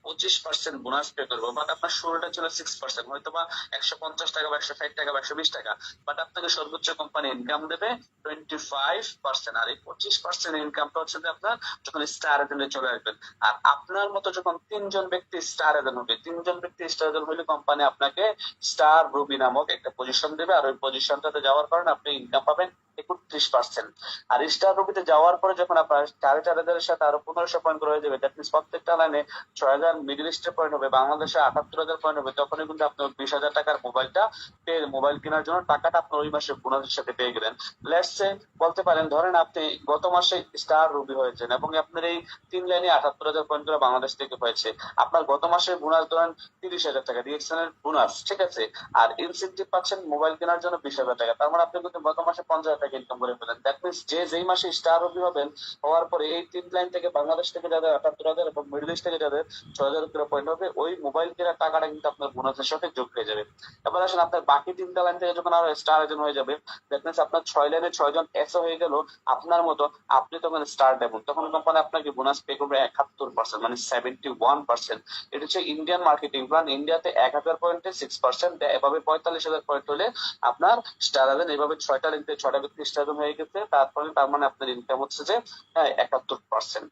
25% বোনাস পে করবে। বাট আপনার শুরুটা ছিল 6%, হয়তো বা 150 টাকা বা 160 টাকা বা 120 টাকা, বাট আপনাকে সর্বোচ্চ কোম্পানি ইনকাম দেবে 25%। আর এই 25% ইনকামটা হচ্ছে যে আপনার যখন স্টার এজেন্টে চলে আসবেন। আর আপনার মতো যখন 3জন ব্যক্তি স্টার এজেন্ট হবে, 3জন ব্যক্তি স্টার এজেন্ট হলে কোম্পানি আপনাকে স্টার রুবি নামক একটা পজিশন দেবে। আর ওই পজিশনটাতে যাওয়ার কারণে আপনি ইনকাম পাবেন 31%। আর স্টার রুবিতে যাওয়ার পরে যখন আপনার 4,500 সাথে আরো 1500 পয়েন্ট করে হয়ে যাবে, দ্যাট মিনস প্রত্যেকটা লাইনে 6000 মিডল ইস্টের পয়েন্ট হবে, বাংলাদেশে 78,000 পয়েন্ট হবে, তখনই কিন্তু আপনি 20,000 টাকার মোবাইল কেনার জন্য টাকাটা আপনার ওই মাসে বোনাসের সাথে পেয়ে গেলেন। লেটস সে বলতে পারেন ধরেন আপনি গত মাসে স্টার রুবি হয়েছেন এবং আপনার এই 3 লাইনে 78,000 পয়েন্ট করে বাংলাদেশ থেকে হয়েছে। আপনার গত মাসের বোনাস ধরেন 30,000 টাকা ডিএক্সএন এর বোনাস, ঠিক আছে? আর ইনসেন্টিভ পাচ্ছেন মোবাইল কেনার জন্য 20,000 টাকা। তার মানে আপনি কিন্তু গত মাসে 50,000 টাকা ইনকাম করে ফেলেন। দ্যাট মিনস যেই মাসে স্টার রবি হবেন হওয়ার পরে এই 3 লাইন থেকে বাংলাদেশ থেকে যাদের 78,000 এবং মিডল ইস্ট থেকে যাদের 6,000 করে পয়েন্ট হবে, ওই মোবাইল কেনার টাকাটা কিন্তু আপনার বোনাসের সাথে যোগ হয়ে যাবে। এবার আসেন আপনার বাকি 3টা লাইন থেকে যখন আরো স্টার এজেন্ট হয়ে যাবে, দ্যাট মিনস আপনার 6 লাইনে 6 জন এসও হয়ে গেল আপনার মতো, আপনি তখন স্টার ডেমন, তখন কোম্পানি আপনাকে বোনাস পে করবে 71%, মানে 71%। এটা হচ্ছে ইন্ডিয়ান মার্কেটিং প্ল্যান। ইন্ডিয়াতে 1000 পয়েন্টে 6% দেয়। এভাবে 45,000 পয়েন্ট হলে আপনার স্টার এজেন্ট, এইভাবে 6টা লিঙ্কে 6টা ব্যক্তি স্টার এজেন্ট হয়ে গেছে। তারপরে তার মানে আপনার ইনকাম হচ্ছে যে 71%।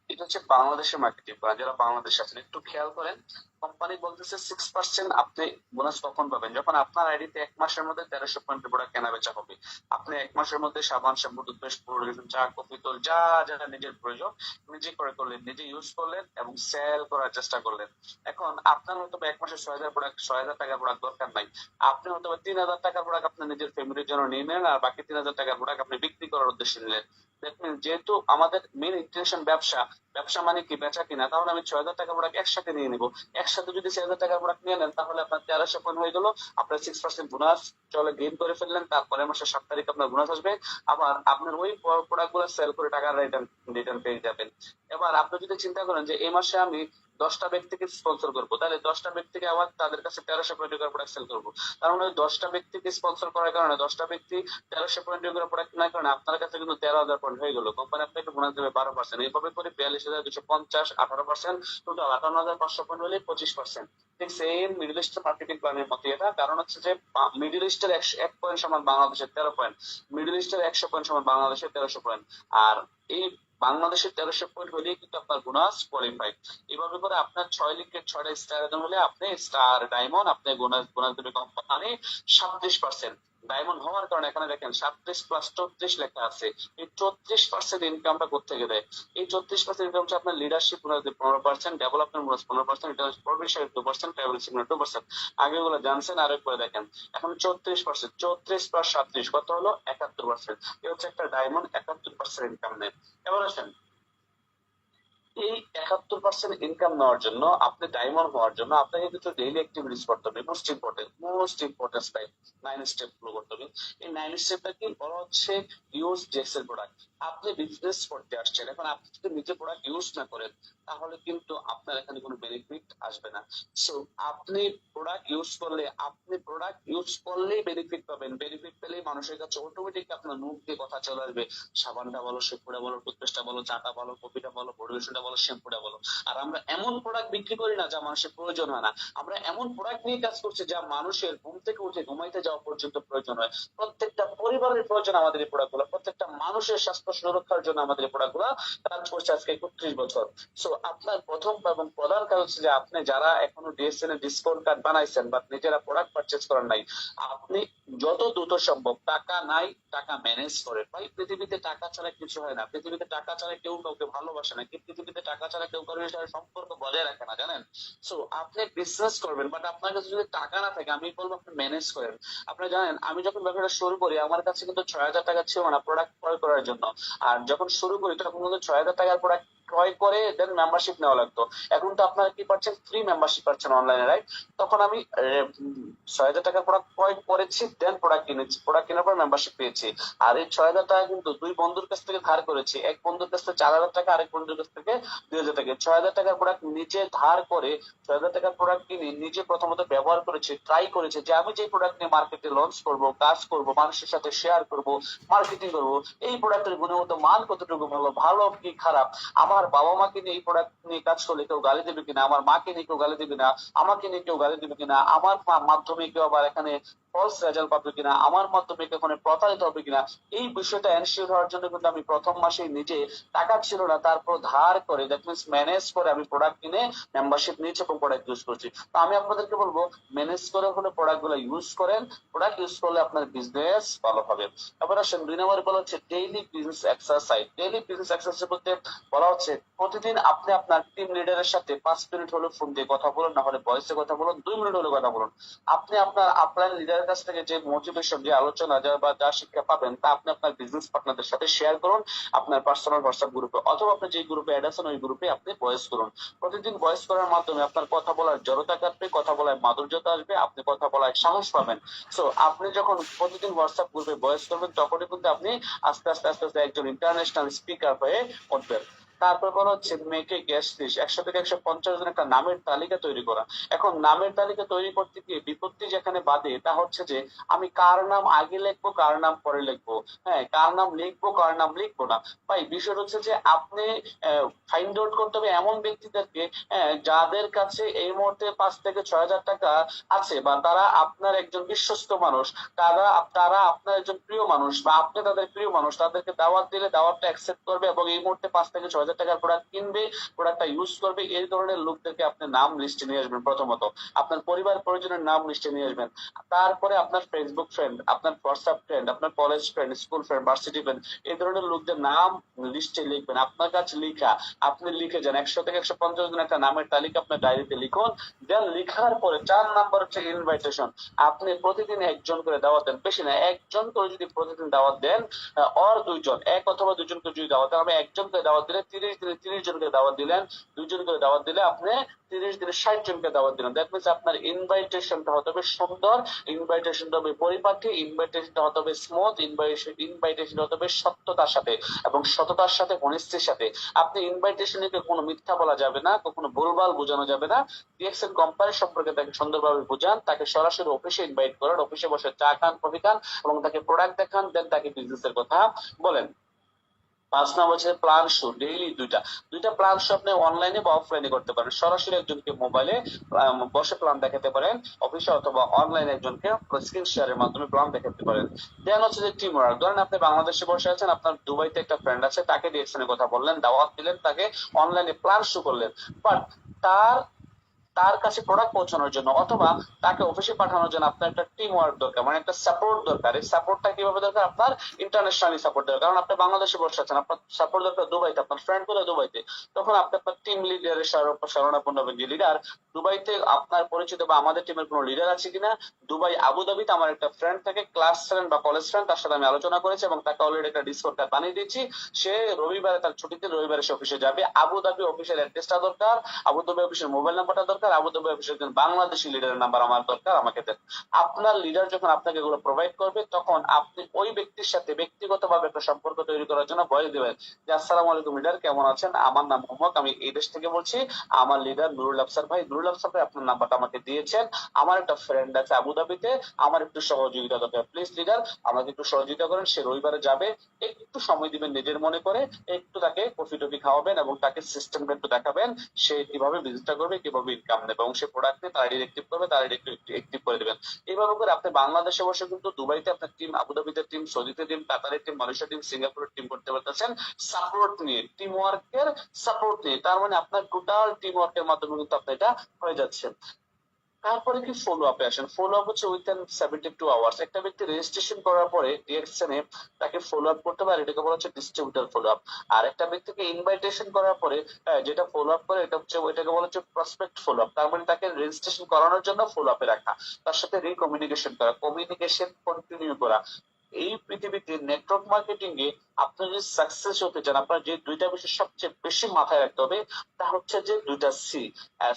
এটা হচ্ছে বাংলাদেশের মার্কেটিং প্ল্যান। যারা বাংলাদেশে আছেন একটু খেয়াল করেন, কোম্পানি বলতেছে 6% আপনি বোনাস কখন পাবেন? যখন আপনার আইডিতে 1 মাসের মধ্যে 1300 পয়েন্টের প্রোডাক্ট কেনা বেচা হবে। আপনি 1 মাসের মধ্যে সাবান, শ্যাম্পু, টুথপেস্ট, পরিবেশন, চা, কফি, তেল যা যা নিজের প্রয়োজন নিজে করে করলেন, নিজে ইউজ করলেন এবং সেল করার চেষ্টা করলেন। এখন আপনার হয়তো 1 মাসে 6,000 টাকার প্রোডাক্ট দরকার নাই। আপনি হয়তো 3,000 টাকার প্রোডাক্ট আপনার নিজের ফ্যামিলির জন্য নিয়ে নেন, আর বাকি 3,000 টাকার প্রোডাক্ট আপনি বিক্রি করার উদ্দেশ্যে নিলেন। যেহেতু আমাদের মেন ইন্টেনশন ব্যবসা, ব্যবসা মানে কি বেচা কিনা, তাহলে আমি 6,000 টাকা প্রোডাক্ট একসাথে নিয়ে নিবো। একসাথে যদি 6,000 টাকার প্রোডাক্ট নিয়ে নেন তাহলে আপনার 1300 পয়েন্ট হয়ে গেল, আপনার 6% বোনাস চলে গেইন করে ফেললেন। তারপরে মাসের 7 তারিখ আপনার বোনাস আসবে, আবার আপনার ওই প্রোডাক্ট গুলো সেল করে টাকা রিটার্ন পেয়ে যাবেন। এবার আপনি যদি চিন্তা করেন যে এই মাসে আমি 10টা ব্যক্তিকে স্পন্সর করবো, তাহলে 10টা ব্যক্তিকে আবার তাদের কাছে 1300 পয়েন্ট করে প্রোডাক্ট সেল করবো। তার মানে ওই 10টা ব্যক্তিকে স্পন্সর করার কারণে 10টা ব্যক্তি 1300 পয়েন্ট করে প্রোডাক্ট কেনার কারণে আপনার কাছে কিন্তু 13,000 পয়েন্ট হয়ে গেল। কোম্পানি আপনাকে বোনাস দেবে 12%। এইভাবে করে 42,250, 18%, টোটাল 58,500 পয়েন্ট হলে 25%। ঠিক সেম মিডল ইস্ট মার্কেটিং প্ল্যানের মতো এটা। কারণ হচ্ছে যে মিডল ইস্টের 1 পয়েন্ট সমান বাংলাদেশের 13 পয়েন্ট, মিডল ইস্টের 100 পয়েন্ট সমান বাংলাদেশের 1300 পয়েন্ট। আর এই বাংলাদেশের 1300 পয়েন্ট হলেই কিন্তু আপনার বোনাস কোয়ালিফাইড। এভাবে করে আপনার 6 লিঙ্কের 6টা স্টার হলে আপনি স্টার ডায়মন্ড, আপনি বোনাস দেবে কোম্পানি 37%। ডায়মন্ড হওয়ার কারণে এখানে দেখেন 37+34 লেখা আছে। এই 34% ইনকামটা কোথেকে দেয়? এই 34% ইনকাম হচ্ছে আপনার লিডারশিপ বোনাস 15%, ডেভেলপমেন্ট বোনাস 15%, এটা হচ্ছে প্রভিশন 2%, ট্রাভেল সিগন্যাল 2%। আগে গুলো জানছেন, আরেকবার দেখেন। এখন 34%, 34+37 কত হলো? 71%। এই হচ্ছে একটা ডায়মন্ড 71% ইনকাম নেয়। এবার আসেন, এই 71% ইনকাম নেওয়ার জন্য, আপনি ডায়মন্ড হওয়ার জন্য আপনাকে কিছু ডেইলি অ্যাক্টিভিটিস করতে হবে। Most important step 9 step follow করতে হবে। এই 9 স্টেপটা কি বলা হচ্ছে? ইউজ জেক্সেল প্রোডাক্ট। আপনি বিজনেস করতে আসছেন, এখন আপনি যদি নিজে প্রোডাক্ট ইউজ না করেন তাহলে কিন্তু আপনার এখানে কোনো বেনিফিট আসবে না। সো আপনি প্রোডাক্ট ইউজ করলেই বেনিফিট পাবেন। বেনিফিট পেলেই মানুষের কাছে অটোমেটিক আপনার মুখ দিয়ে কথা চলে আসবে। সাবানটা বলো, শ্যাম্পুটা বলো, টুথপেস্টটা বলো, চাটা বলো, কফিটা বলো, পরিবেশনটা বলো, শ্যাম্পুটা বলো। আর আমরা এমন প্রোডাক্ট বিক্রি করি না যা মানুষের প্রয়োজন হয় না। আমরা এমন প্রোডাক্ট নিয়ে কাজ করছি যা মানুষের ঘুম থেকে উঠে ঘুমাইতে যাওয়া পর্যন্ত প্রয়োজন হয়। প্রত্যেকটা পরিবারের প্রয়োজন আমাদের এই প্রোডাক্ট গুলো, প্রত্যেকটা মানুষের স্বাস্থ্য সুরক্ষার জন্য আমাদের এই প্রোডাক্ট গুলো কাজ করছে আজকে 31 বছর। সো আপনার প্রথম এবং প্রধান কাজ হচ্ছে যে আপনি যারা এখনো ডিএসএন এর ডিসকাউন্ট কার্ড বানাইছেন বাট নিজেরা প্রোডাক্ট পারচেজ করেন নাই, আপনি যত দ্রুত সম্ভব টাকা নাই, টাকা ম্যানেজ করে। ভাই পৃথিবীতে টাকা ছাড়া কিছু হয় না, পৃথিবীতে টাকা ছাড়া কেউ কাউকে ভালোবাসে না, কিন্তু পৃথিবীতে টাকা ছাড়া কেউ কারোর সাথে সম্পর্ক বজায় রাখে না, জানেন? সো আপনি বিজনেস করবেন, বাট আপনার কাছে যদি টাকা না থাকে, আমি বলবো আপনি ম্যানেজ করেন। আপনি জানেন আমি যখন ব্যবসাটা শুরু করি আমার কাছে কিন্তু 6,000 টাকা ছিল না প্রোডাক্ট ক্রয় করার জন্য। আর যখন শুরু করি তখন কিন্তু 6,000 টাকার প্রোডাক্ট ক্রয় করে দেন মেম্বারশিপ নেওয়া লাগতো। এখন তো আপনারা কি পাচ্ছেন, ফ্রি মেম্বারশিপ পাচ্ছেন অনলাইনে, রাইট? তখন আমি 6,000 টাকার প্রোডাক্ট ক্রয় করেছি, দেন প্রোডাক্ট কিনেছি, প্রোডাক্ট কেনার পর মেম্বারশিপ পেয়েছি। আর এই 6,000 টাকা কিন্তু দুই বন্ধুর কাছ থেকে ধার করেছি, এক বন্ধুর কাছ থেকে 4,000 টাকা, আরেক বন্ধুর কাছ থেকে 2,000 টাকা। 6,000 টাকার প্রোডাক্ট নিজে ধার করে 6,000 টাকার প্রোডাক্ট কিনে নিজে প্রথমত ব্যবহার করেছি, ট্রাই করেছি যে আমি যে প্রোডাক্ট নিয়ে মার্কেটে লঞ্চ করব, কাজ করব, মানুষের সাথে শেয়ার করব, মার্কেটিং করব, এই প্রোডাক্টের গুণগত মান কতটুকু ভালো, ভালো কি খারাপ, আমার বাবা মাকে নিয়ে এই প্রোডাক্ট নিয়ে কাজ করলে কেউ গালি দেবে কিনা, আমার মাকে নিয়ে কেউ গালি দেবে না, আমাকে নিয়ে কেউ গালি দেবে কিনা, আমার মাধ্যমে কেউ আবার এখানে ফলস রেজাল্ট পাবে কিনা, আমার মাধ্যমে কেউ এখানে প্রতারিত হবে কিনা, এই বিষয়টা এনশিওর হওয়ার জন্য কিন্তু আমি প্রথম মাসেই নিজে টাকা ছিল না তারপর ধার করে, দ্যাট মিনস ম্যানেজ করে আমি প্রোডাক্ট কিনে মেম্বারশিপ নিয়েছি এবং প্রোডাক্ট ইউজ করছি। তো আমি আপনাদেরকে বলবো ম্যানেজ করে হলে প্রোডাক্ট গুলো ইউজ করেন, প্রোডাক্ট ইউজ করলে আপনার বিজনেস ভালো হবে। এবার আসেন 2 নম্বরে বলা হচ্ছে daily business exercise. Daily business exercise বলতে বলা হচ্ছে প্রতিদিন আপনি আপনার টিম লিডারের সাথে 5 মিনিট হলে ফোন দিয়ে কথা বলুন, না হলে ভয়েসে কথা বলুন, 2 মিনিট হলে কথা বলুন। আপনি আপনার আপলাইন লিডারের কাছ থেকে যে মোটিভেশন, যে আলোচনা বা যা শিক্ষা পাবেন তা আপনি আপনার বিজনেস পার্টনারদের সাথে শেয়ার করুন, আপনার পার্সোনাল হোয়াটসঅ্যাপ গ্রুপে, অথবা আপনি যে গ্রুপে অ্যাড আছেন ওই গ্রুপে আপনি ভয়েস করুন। প্রতিদিন ভয়েস করার মাধ্যমে আপনার কথা বলার জড়তা কাটবে, কথা বলার মাধুর্যতা আসবে, আপনি কথা বলার সাহস পাবেন। সো আপনি যখন প্রতিদিন হোয়াটসঅ্যাপ গ্রুপে ভয়েস করবেন তখনই কিন্তু আপনি আস্তে আস্তে আস্তে আস্তে একজন ইন্টারন্যাশনাল স্পিকার হয়ে উঠবেন। তারপর বলা হচ্ছে মেকে গেস্ট লিস্ট, 100 থেকে 150 জন একটা নামের তালিকা তৈরি করা। এখন নামের তালিকা তৈরি করতে গিয়ে বিপত্তি যেখানে বাধে তা হচ্ছে যে আমি কার নাম আগে লিখবো, কার নাম পরে লিখবো, হ্যাঁ কার নাম লিখবো, কার নাম লিখবো না। ভাই বিষয় হচ্ছে যে আপনি ফাইন্ড আউট করতে হবে এমন ব্যক্তিদেরকে যাদের কাছে এই মুহূর্তে 5 থেকে 6,000 টাকা আছে, বা তারা আপনার একজন বিশ্বস্ত মানুষ, তারা তারা আপনার একজন প্রিয় মানুষ, বা আপনি তাদের প্রিয় মানুষ, তাদেরকে দাওয়াত দিলে দাওয়াতটা অ্যাকসেপ্ট করবে এবং এই মুহূর্তে 5 থেকে 6,000 টাকার প্রোডাক্ট কিনবে, প্রোডাক্টটা ইউজ করবে। এই ধরনের লোকদেরকে আপনি নাম লিস্টে নিয়ে আসবেন। প্রথমত আপনার পরিবার পরিজনের নাম লিস্টে নিয়ে আসবেন। তারপরে আপনার ফেসবুক ফ্রেন্ড, আপনার হোয়াটসঅ্যাপ ফ্রেন্ড, আপনার college friend, school friend, varsity friend, এই ধরনের লোকদের নাম লিস্টে লিখবেন। আপনার কাছে লিখা, আপনি লিখে যান 100 থেকে 150 জন একটা নামের তালিকা আপনার ডায়েরিতে লিখুন। দেন লিখার পরে 4 নাম্বার হচ্ছে ইনভাইটেশন। আপনি প্রতিদিন একজন করে দাওয়াত দেন, বেশি না, একজন করে যদি প্রতিদিন দাওয়াত দেন, আর 2 জন, এক অথবা 2 জনকে যদি দাওয়াত দেন, আমি একজন করে দাওয়াত দিলে 30 দিনে 30 জনকে দাওয়াত দিলেন, 2 জন করে দাওয়াত দিলে আপনি 30 দিনে 60 জনকে দাওয়াত দিলেন। দ্যাট মিনস আপনার ইনভাইটেশনটা হতে হবে সুন্দর, ইনভাইটেশনটা হবে পরিপাটি, ইনভাইটেশনটা হতে হবে স্মুথ, ইনভাইটেশন হতে হবে সত্যতার সাথে এবং সততার সাথে, honesty-র সাথে। আপনি ইনভাইটেশনে কোনো মিথ্যা বলা যাবে না, কখনো ভুলভাল বোঝানো যাবে না। ডিএক্সএন কোম্পানি সম্পর্কে তাকে সুন্দরভাবে বুঝান, তাকে সরাসরি অফিসে ইনভাইট করেন, অফিসে বসে চা খান, কফি খান এবং তাকে প্রোডাক্ট দেখান, দেন তাকে বিজনেসের কথা বলেন। 5 নাম্বার হচ্ছে প্ল্যান শো। ডেইলি দুইটা দুইটা প্ল্যান শো আপনি অনলাইনে বা অফলাইনে করতে পারেন। সরাসরি একজনকে মোবাইলে বসে প্ল্যান দেখাতে পারেন অফিসে, অথবা অনলাইনে একজনকে স্ক্রিন শেয়ারের মাধ্যমে প্ল্যান দেখাতে পারেন। দেন হচ্ছে যে টিম ওয়ার্ক। ধরেন আপনি বাংলাদেশে বসে আছেন, আপনার দুবাইতে একটা ফ্রেন্ড আছে, তাকে ডিএক্সএন কথা বললেন, দাওয়াত দিলেন, তাকে অনলাইনে প্ল্যান শো করলেন, বাট তার তার কাছে প্রোডাক্ট পৌঁছানোর জন্য অথবা তাকে অফিসে পাঠানোর জন্য আপনার একটা টিম ওয়ার্ক দরকার, মানে একটা সাপোর্ট দরকার। এই সাপোর্টটা কিভাবে দরকার? আপনার ইন্টারন্যাশনালি সাপোর্ট দরকার। কারণ আপনি বাংলাদেশে বসে আছেন, আপনার সাপোর্ট দরকার দুবাইতে, আপনার ফ্রেন্ড গুলো দুবাইতে। তখন আপনি আপনার টিম লিডারের শরণাপন্ন হবেন। যে লিডার দুবাইতে আপনার পরিচিত বা আমাদের টিমের কোনো লিডার আছে কিনা। দুবাই আবুধাবিতে আমার একটা ফ্রেন্ড থাকে, ক্লাস ফ্রেন্ড বা কলেজ ফ্রেন্ড, তার সাথে আমি আলোচনা করেছি এবং তাকে অলরেডি একটা ডিসকাউন্ট কার্ড বানিয়ে দিয়েছি। সে রবিবারে, তার ছুটিতে রবিবারে সে অফিসে যাবে। আবুধাবি অফিসের অ্যাড্রেসটা দরকার, আবুধাবি অফিসের মোবাইল নাম্বারটা দরকার, আবুধাবি অফিসের বাংলাদেশি লিডারের নাম্বার আমার দরকার, আমাকে দেন। আপনার লিডার যখন আপনাকে এগুলো প্রোভাইড করবে তখন আপনি ওই ব্যক্তির সাথে ব্যক্তিগতভাবে একটা সম্পর্ক তৈরি করার জন্য ভয়েস দিবেন যে আসসালামু আলাইকুম লিডার, কেমন আছেন, আমার নাম মোহাম্মদ, আমি এই দেশ থেকে বলছি, আমার লিডার নুরুল আফসার ভাই, নুরুল আফসার ভাই আপনার নাম্বারটা আমাকে দিয়েছেন, আমার একটা ফ্রেন্ড আছে আবুধাবিতে, আমার একটু সহযোগিতা দরকার, প্লিজ লিডার আমাকে একটু সহযোগিতা করেন। সে রবিবারে যাবে, একটু সময় দিবেন নিজের মনে করে, একটু তাকে কফি টফি খাওয়াবেন এবং তাকে সিস্টেমটা একটু দেখাবেন সে কিভাবে বিজনেসটা করবে, কিভাবে ইনকাম নেবে, এবং সে প্রোডাক্ট নিয়ে তারা ডিরেক্টিভ করবে, তারা ডিরেক্টিভ করে দিবেন। এইভাবে করে আপনি বাংলাদেশে বসে কিন্তু দুবাইতে আপনার টিম, আবুধাবিতে টিম, সৌদিতে টিম, কাতারের টিম, মালয়েশিয়া টিম, সিঙ্গাপুরের টিম করতে পারতেছেন সাপোর্ট নিয়ে, টিম ওয়ার্কের সাপোর্ট নিয়ে। তার মানে আপনার টোটাল টিম ওয়ার্কের মাধ্যমে কিন্তু আপনি এটা হয়ে যাচ্ছে। তারপরে কি ফলো আপে আসেন। ফলো আপ হচ্ছে উইথিন 72 আওয়ার্স। একটা ব্যক্তি রেজিস্ট্রেশন করার পরে ডিএক্সএন এ তাকে ফলো আপ করতে পারে, এটাকে বলা হচ্ছে ডিস্ট্রিবিউটর ফলো আপ। আর একটা ব্যক্তিকে ইনভাইটেশন করার পরে যেটা ফলো আপ করে এটা হচ্ছে ওইটাকে বলা হচ্ছে প্রসপেক্ট ফলো আপ। তার মানে তাকে রেজিস্ট্রেশন করানোর জন্য ফলো আপে রাখা, তার সাথে রিকমিউনিকেশন করা, কমিউনিকেশন কন্টিনিউ করা। এই পৃথিবীতে নেটওয়ার্ক মার্কেটিং এ আপনি যদি সাকসেস হতে চান, আপনার যে দুইটা বিষয় সবচেয়ে বেশি মাথায় রাখতে হবে তা হচ্ছে যে দুইটা সি।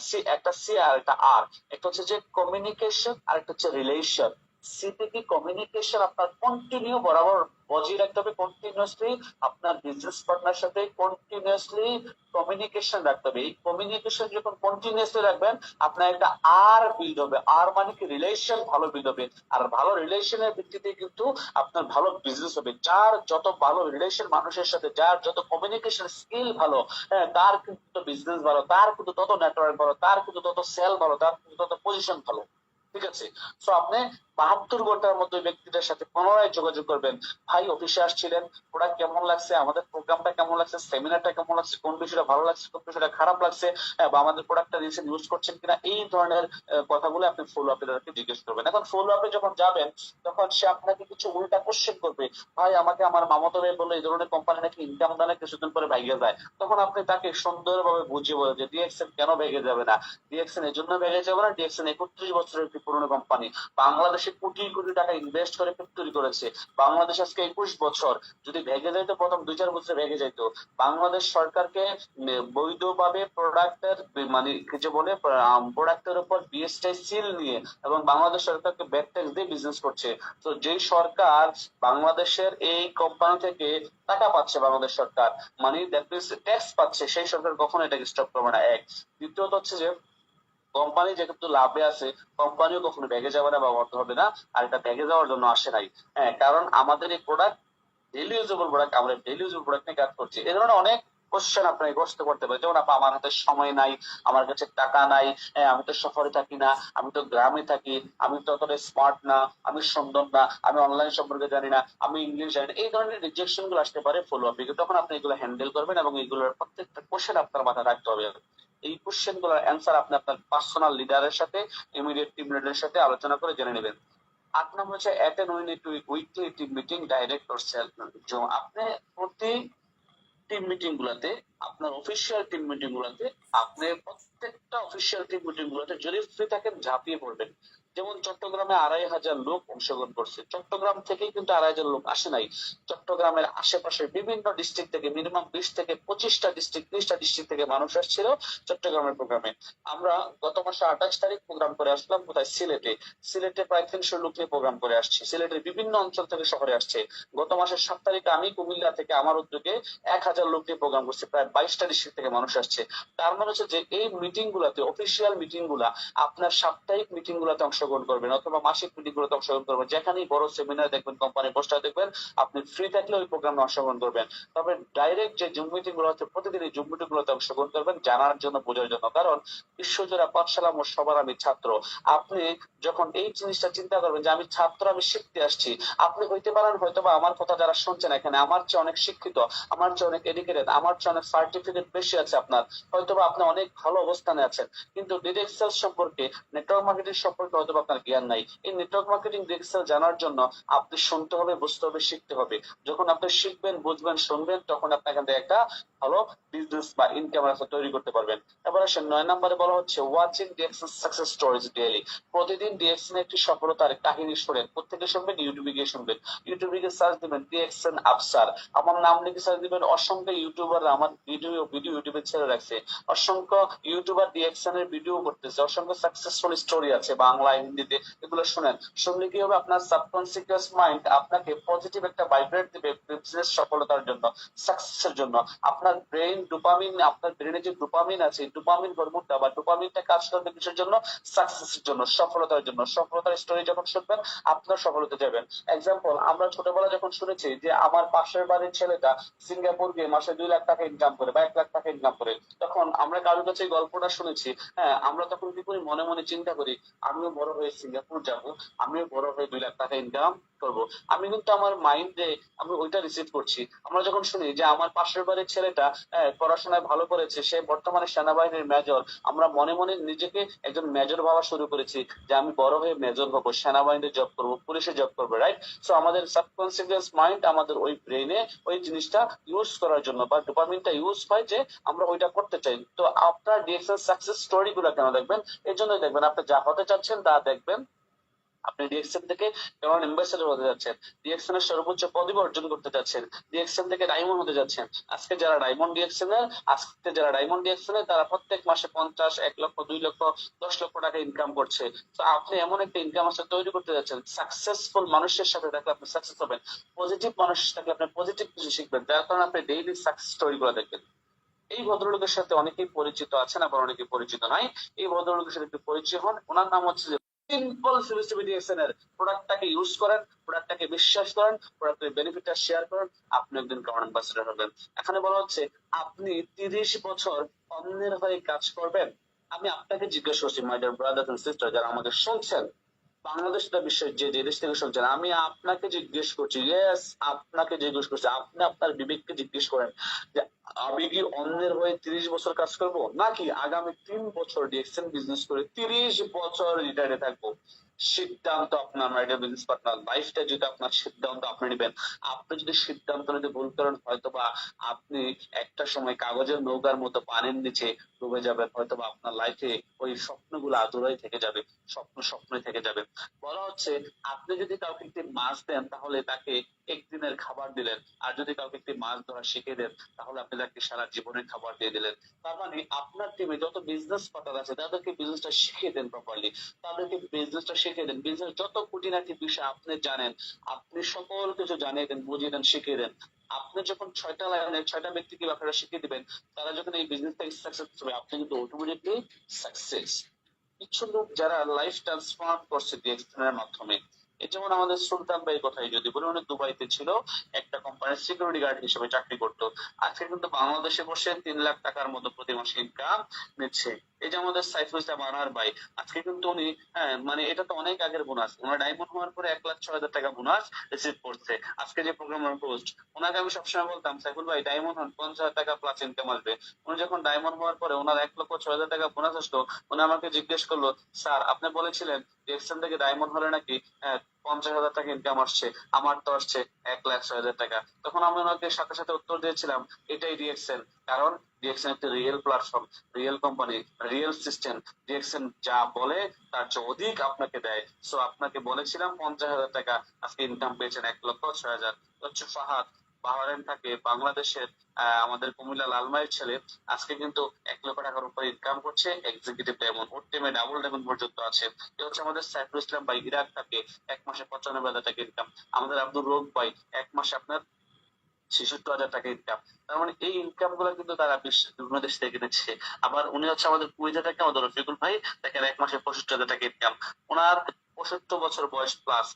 সি, একটা সি আর একটা আর। একটা হচ্ছে যে কমিউনিকেশন আর একটা হচ্ছে রিলেশন। সি থেকে কমিউনিকেশন আপনার কন্টিনিউ বরাবর বজায় রাখতে হবে, কন্টিনিউয়াসলি আপনার বিজনেস পার্টনার সাথে কন্টিনিউয়াসলি কমিউনিকেশন রাখতে হবে। এই কমিউনিকেশন যখন কন্টিনিউয়াসলি রাখবেন আপনার একটা আর বিল্ড হবে। আর মানে কি, রিলেশন ভালো বিল্ড হবে। আর ভালো রিলেশনের ভিত্তিতে কিন্তু আপনার ভালো বিজনেস হবে। যার যত ভালো রিলেশন মানুষের সাথে, যার যত কমিউনিকেশন স্কিল ভালো, তার কিন্তু বিজনেস ভালো, তার কিন্তু তত নেটওয়ার্ক ভালো, তার কিন্তু তত সেল ভালো, তার কিন্তু তত পজিশন ভালো। ঠিক আছে। সো আপনি 72 ঘন্টার মধ্যে ব্যক্তিটার সাথে পুনরায় যোগাযোগ করবেন। ভাই অফিসে আসছিলেন, প্রোডাক্ট কেমন লাগছে, আমাদের প্রোগ্রামটা কেমন লাগছে, সেমিনারটা কেমন লাগছে, কোন বিষয়টা ভালো লাগছে, কোন বিষয়টা খারাপ লাগছে, বা আমাদের প্রোডাক্টটা রিসেন্ট ইউজ করছেন কিনা, এই ধরনের কথাগুলো আপনি ফলো আপে তাদেরকে জিজ্ঞেস করবেন। এখন ফলো আপে যখন যাবেন তখন সে আপনাকে কিছু উল্টা কোশ্চেন করবে। ভাই আমাকে আমার মামাতো ভাই বললো এই ধরনের কোম্পানি নাকি ইনকাম দানে কিছুদিন পরে ভেঙে যায়। তখন আপনি তাকে সুন্দরভাবে বুঝিয়ে বলেন যে ডিএক্সএন কেন ভেঙে যাবে না। ডিএক্সএন এর জন্য ভেঙে যাবে না, ডিএক্সএন 31 বছরের একটি পুরনো কোম্পানি, বাংলাদেশে কোটি কোটি টাকা ইনভেস্ট করে ফ্যাক্টরি করেছে। বাংলাদেশ আজকে 21 বছর, যদি ভেঙে যাইতো প্রথম 2-4 বছরে ভেঙে যাইতো। বাংলাদেশ সরকারকে বৈধভাবে প্রোডাক্টের মানে কি যে বলে প্রোডাক্টের উপর বিএসটি সিল নিয়ে এবং বাংলাদেশ সরকারকে ব্যাক ট্যাক্স দিয়ে বিজনেস করছে। তো যেই সরকার বাংলাদেশের এই কোম্পানি থেকে টাকা পাচ্ছে, বাংলাদেশ সরকার মানে দ্যাট মিনস ট্যাক্স পাচ্ছে, সেই সরকার কখনো এটাকে স্টপ করবে না। এক, দ্বিতীয়ত হচ্ছে যে কোম্পানি যেহেতু লাভে আছে, কোম্পানিও কখনো ভেঙে যাবে না বা বন্ধ হবে না। আর এটা ভেঙে যাওয়ার জন্য আসে নাই। হ্যাঁ, কারণ আমাদের এই প্রোডাক্ট ডেইলি ইউজেবল প্রোডাক্ট, আমরা ডেইলি ইউজেবল প্রোডাক্ট নিয়ে কাজ করছি। এই ধরনের অনেক কোশ্চেন আপনাকে গ্রস্ত করতে পারে, যেমন আপা আমার হাতে সময় নাই, আমার কাছে টাকা নাই, আমি তো শহরে থাকি না, আমি তো গ্রামে থাকি, আমি তো অতটা স্মার্ট না, আমি সুন্দর না, আমি অনলাইন সম্পর্কে জানি না, আমি ইংলিশ জানি না। এই ধরনের রিজেকশন গুলো আসতে পারে ফলো আপে, তখন আপনি এগুলো হ্যান্ডেল করবেন এবং এগুলোর প্রত্যেকটা কোশ্চেন আপনার মাথায় রাখতে হবে। এই কোশ্চেন গুলোর অ্যান্সার আপনি আপনার পার্সোনাল লিডারের সাথে, ইমিডিয়েট টিম লিডারের সাথে আলোচনা করে জেনে নেবেন। 8 নম্বর হচ্ছে attend weekly team meeting direct or self. আপনি প্রতি টিম মিটিং গুলাতে, আপনার অফিসিয়াল টিম মিটিং গুলাতে, আপনি প্রত্যেকটা অফিসিয়াল টিম মিটিং গুলাতে যদি ফ্রি থাকেন ঝাঁপিয়ে পড়বেন। যেমন চট্টগ্রামে 2,500 লোক অংশগ্রহণ করছে, চট্টগ্রাম থেকেই কিন্তু 2,500 লোক আসে নাই। চট্টগ্রামের আশেপাশে বিভিন্ন ডিস্ট্রিক্ট থেকে মিনিমাম 20 থেকে 25টা ডিস্ট্রিক্ট, 30টা ডিস্ট্রিক্ট থেকে মানুষ আসছিল চট্টগ্রামের প্রোগ্রামে। আমরা গত মাসে 28 তারিখ প্রোগ্রাম করে আসলাম কোথায়, সিলেটে। সিলেটে প্রায় 300 লোক নিয়ে প্রোগ্রাম করে আসছি, সিলেটের বিভিন্ন অঞ্চল থেকে শহরে আসছে। গত মাসের 7 তারিখে আমি কুমিল্লা থেকে আমার উদ্যোগে 1,000 লোক নিয়ে প্রোগ্রাম করছি, প্রায় 22টা ডিস্ট্রিক্ট থেকে মানুষ আসছে। তার মানে হচ্ছে যে এই মিটিং গুলাতে, অফিসিয়াল মিটিং গুলা, আপনার সাপ্তাহিক মিটিং গুলাতে অংশগ্রহণ করবেন অথবা মাসিক মিটিং গুলোতে অংশগ্রহণ করবেন, যেখানেই বড় সেমিনার দেখবেন, কোম্পানি পোস্টার দেখবেন, আপনি ফ্রি থাকলে ওই প্রোগ্রামে অংশগ্রহণ করবেন। তবে ডাইরেক্ট যে জুম মিটিং গুলো হচ্ছে প্রতিদিন এই জুম মিটিং গুলোতে অংশগ্রহণ করবেন, জানার জন্য, বোঝার জন্য। কারণ বিশ্বজোড়া পাঠশালা মোর সবার আমি ছাত্র। আপনি যখন এই জিনিসটা চিন্তা করবেন যে আমি ছাত্র, আমি শিখতে আসছি, আপনি হইতে পারেন হয়তোবা আমার কথা যারা শুনছেন এখানে আমার চেয়ে অনেক শিক্ষিত, আমার চেয়ে অনেক এডুকেটেড, আমার চেয়ে অনেক সার্টিফিকেট বেশি আছে আপনার, হয়তোবা আপনি অনেক ভালো অবস্থানে আছেন, কিন্তু ডিরেক্ট সেলস সম্পর্কে, নেটওয়ার্ক মার্কেটিং সম্পর্কে হয়তোবা আপনার জ্ঞান নাই। এই নেটওয়ার্ক মার্কেটিং ডিরেক্ট সেল জানার জন্য আপনি শুনতে হবে, বুঝতে হবে, শিখতে হবে। যখন আপনি শিখবেন, বুঝবেন, শুনবেন, তখন আপনি এখান থেকে একটা ভালো বিজনেস বা ইনকাম রাস্তা তৈরি করতে পারবেন। এবার আসেন 9 নম্বরে বলা হচ্ছে watching DXN success stories daily. প্রতিদিন ডিএক্সএন একটি সফলতার কাহিনী শুনেন। প্রত্যেকে শুনবেন, ইউটিউবে গিয়ে শুনবেন, ইউটিউবে গিয়ে সার্চ দিবেন ডিএক্সএন আফসার, আমার নাম লিখে সার্চ দিবেন। অসংখ্য ইউটিউবার আমার ভিডিও ইউটিউবে ছেড়ে রাখছে, অসংখ্য ইউটিউবার ডিএক্সএন এর ভিডিও করতেছে, অসংখ্য সাকসেসফুল স্টোরি আছে বাংলা হিন্দিতে, এগুলো শুনেন। শুনলে কি হবে, আপনার সাবকনসিয়াস মাইন্ড আপনাকে পজিটিভ একটা ভাইব্রেট দিবে বিজনেস সফলতার জন্য, সাকসেসের জন্য। আপনার ব্রেন ডোপামিন, আপনার ব্রেনে যে ডোপামিন আছে, ডোপামিন হরমোনটা বা ডোপামিনটা কাজ করবে কিসের জন্য, সাকসেসের জন্য, সফলতার জন্য। সফলতার স্টোরি যখন শুনবেন আপনার সফলতা যাবেন। এক্সাম্পল, আমরা ছোটবেলা যখন শুনেছি যে আমার পাশের বাড়ির ছেলেটা সিঙ্গাপুর গিয়ে মাসে 2 লাখ টাকা ইনকাম করে বা 1 লাখ টাকা ইনকাম করে, তখন আমরা কারোর কাছে এই গল্পটা শুনেছি। হ্যাঁ, আমরা তখন কি করি, মনে মনে চিন্তা করি আমিও বড় হয়ে সিঙ্গাপুর যাব, আমিও বড় হয়ে 2 লাখ টাকা ইনকাম করব। আমি কিন্তু আমার মাইন্ডে আমি ওইটা রিসিভ করছি। আমরা যখন শুনি যে আমার পাশের বাড়ির ছেলেটা পড়াশোনায় ভালো করেছে, সে বর্তমানে সেনাবাহিনীর মেজর, আমরা মনে মনে নিজেকে একজন মেজর ভাবা শুরু করেছি যে আমি বড় হয়ে মেজর হবো, সেনাবাহিনীতে জব করব, পুলিশে জব করবো, রাইট? সো আমাদের সাবকনসিয়াস মাইন্ড আমাদের ওই ব্রেনে ওই জিনিসটা ইউজ করার জন্য বা ডোপামিনটা ইউজ হয় যে আমরা ওইটা করতে চাই। তো আপনার ডিএক্সএল সাকসেস স্টোরি গুলো কেন দেখবেন? এই জন্যই দেখবেন আপনি যা হতে চাচ্ছেন তা দেখবেন। আপনি ডিএক্সএন থেকে কেমন অ্যাম্বাসেডর হতে যাচ্ছেন, ডিএক্সএন এর সর্বোচ্চ পদবি অর্জন করতে যাচ্ছেন, ডিএক্সএন থেকে ডায়মন্ড হতে যাচ্ছেন। আজকে যারা ডায়মন্ড ডিএক্সএন এর তারা প্রত্যেক মাসে 50, 1 লক্ষ, 2 লক্ষ, 10 লক্ষ টাকা ইনকাম করছে। তো আপনি এমন একটা ইনকাম আসলে তৈরি করতে যাচ্ছেন। সাকসেসফুল মানুষের সাথে থাকলে আপনি সাকসেস হবেন, পজিটিভ মানুষের থাকলে আপনি পজিটিভ কিছু শিখবেন, যার কারণে আপনি ডেইলি সাকসেস স্টোরি গুলো দেখবেন। এই ভদ্রলোকের সাথে অনেকেই পরিচিত আছেন, আবার অনেকেই পরিচিত নাই। এই ভদ্রলোকের সাথে একটু পরিচয় হন। ওনার নাম হচ্ছে যে সিম্পল সিবিসিবিডিএক্সএন এর প্রোডাক্টটাকে ইউজ করেন, প্রোডাক্টটাকে বিশ্বাস করেন, প্রোডাক্টের বেনিফিটটা শেয়ার করেন, আপনি একদিন ব্র্যান্ড অ্যাম্বাসেডর হবেন। এখানে বলা হচ্ছে আপনি 30 বছর অন্যের হয়ে কাজ করবেন। আমি আপনাকে জিজ্ঞেস করছি, my dear brothers and sister যারা আমাকে শুনছেন, বাংলাদেশ বা বিশ্বের যে যে দেশ থেকে শুনছেন, আমি আপনাকে জিজ্ঞেস করছি, ইয়েস আপনাকে জিজ্ঞেস করছি, আপনি আপনার বিবেককে জিজ্ঞেস করেন যে আমি কি অন্যের হয়ে 30 বছর কাজ করব, নাকি আগামী 3 বছর ডিএক্সএন বিজনেস করে 30 বছর রিটায়ারে থাকবো? সিদ্ধান্ত আপনার, মাই ডিয়ার বিজনেস পার্টনার। লাইফটা যদি আপনার, সিদ্ধান্ত আপনি নেবেন। আপনি যদি সিদ্ধান্ত নিতে ভুল করেন, হয়তোবা আপনি একটা সময় কাগজের নৌকার মতো পানির নিচে ডুবে যাবেন, হয়তোবা আপনার লাইফে ওই স্বপ্নগুলো আদুরাই থেকে যাবে, স্বপ্নই থেকে যাবে। বলা হচ্ছে আপনি যদি কাউকে একটি মাছ দেন তাহলে তাকে একদিনের খাবার দিলেন, আর যদি কাউকে একটি মাছ ধরা শিখিয়ে দেন তাহলে আপনি তাকে সারা জীবনের খাবার দিয়ে দিলেন। তার মানে আপনার টিমে যত বিজনেস পার্টনার আছে তাদেরকে বিজনেসটা শিখিয়ে দেন প্রপারলি, তাদেরকে বিজনেসটা শিখিয়ে দেন। বিজনেস যত খুঁটিনাটি বিষয় আপনি জানেন, আপনি সকল কিছু জানিয়ে দেন, বুঝিয়ে দেন, শিখিয়ে দেন। আপনি যখন 6টা লাইনের 6টা ব্যক্তিকে আপনারা শিখিয়ে দিবেন, তারা যখন এই বিজনেসটা সাকসেস হবে, আপনি কিন্তু অটোমেটিকলি সাকসেস। কিছু লোক যারা লাইফ ট্রান্সফর্ম করছে ডিএক্সএন এর মাধ্যমে, এই যেমন আমাদের সুলতান ভাই কথাই যদি বলি, উনি দুবাইতে ছিল, একটা কোম্পানির সিকিউরিটি গার্ড হিসেবে চাকরি করতো। আজকে কিন্তু বাংলাদেশে বসে 3 লাখ টাকার মতো প্রতি মাসে ইনকাম নিচ্ছে। এই যে আমাদের সাইফুল ইসলাম আনোয়ার ভাই, আজকে কিন্তু উনি, হ্যাঁ মানে এটা তো অনেক আগের বোনাস, ওনার ডায়মন্ড হওয়ার পরে 1,06,000 টাকা বোনাস রিসিভ করছে। আজকে যে প্রোগ্রামার পোস্ট, ওনাকে আমি সবসময় বলতাম সাইফুল ভাই ডায়মন্ড হন, 50,000 টাকা প্লাস ইনকাম আসবে। উনি যখন ডায়মন্ড হওয়ার পরে ওনার 1,06,000 টাকা বোনাস আসলো, উনি আমাকে জিজ্ঞেস করলো, স্যার আপনি বলেছিলেন ডিএক্সএন থেকে ডায়মন্ড হলে নাকি 50,000 টাকা ইনকাম আসছে, আমার তো আসছে 1,06,000 টাকা। তখন আমি ওনাকে সাথে সাথে উত্তর দিয়েছিলাম, এটাই ডিএক্সএন। কারণ ডিএক্সএন একটি real platform, real company, real system. DXN যা বলে তার চেয়ে অধিক আপনাকে দেয়। সো আপনাকে বলেছিলাম 50,000 টাকা, আজকে ইনকাম পেয়েছেন 1,06,000। হচ্ছে ফাহাদ, বাহরাইন থাকে, বাংলাদেশের, আমাদের কুমিল্লা লালমাইয়ের ছেলে, আজকে কিন্তু 1 লক্ষ টাকার উপরে ইনকাম করছে, এক্সিকিউটিভ ডায়মন্ড, ওর টিমে ডাবল ডায়মন্ড পর্যন্ত আছে। এ হচ্ছে আমাদের সাইফুল ইসলাম ভাই, ইরাক থাকে, 1 মাসে 95,000 টাকা ইনকাম। আমাদের আব্দুর রৌফ ভাই, 1 মাসে আপনার 66,000 টাকা ইনকাম। তার মানে এই ইনকাম গুলো কিন্তু তারা বিভিন্ন দেশ থেকে নিচ্ছে। আবার উনি হচ্ছে আমাদের কুয়েতে থাকে, আমাদের রফিকুল ভাই, দেখেন 1 মাসে 65,000 টাকা ইনকাম। ওনার 75 বছর বয়স প্লাস,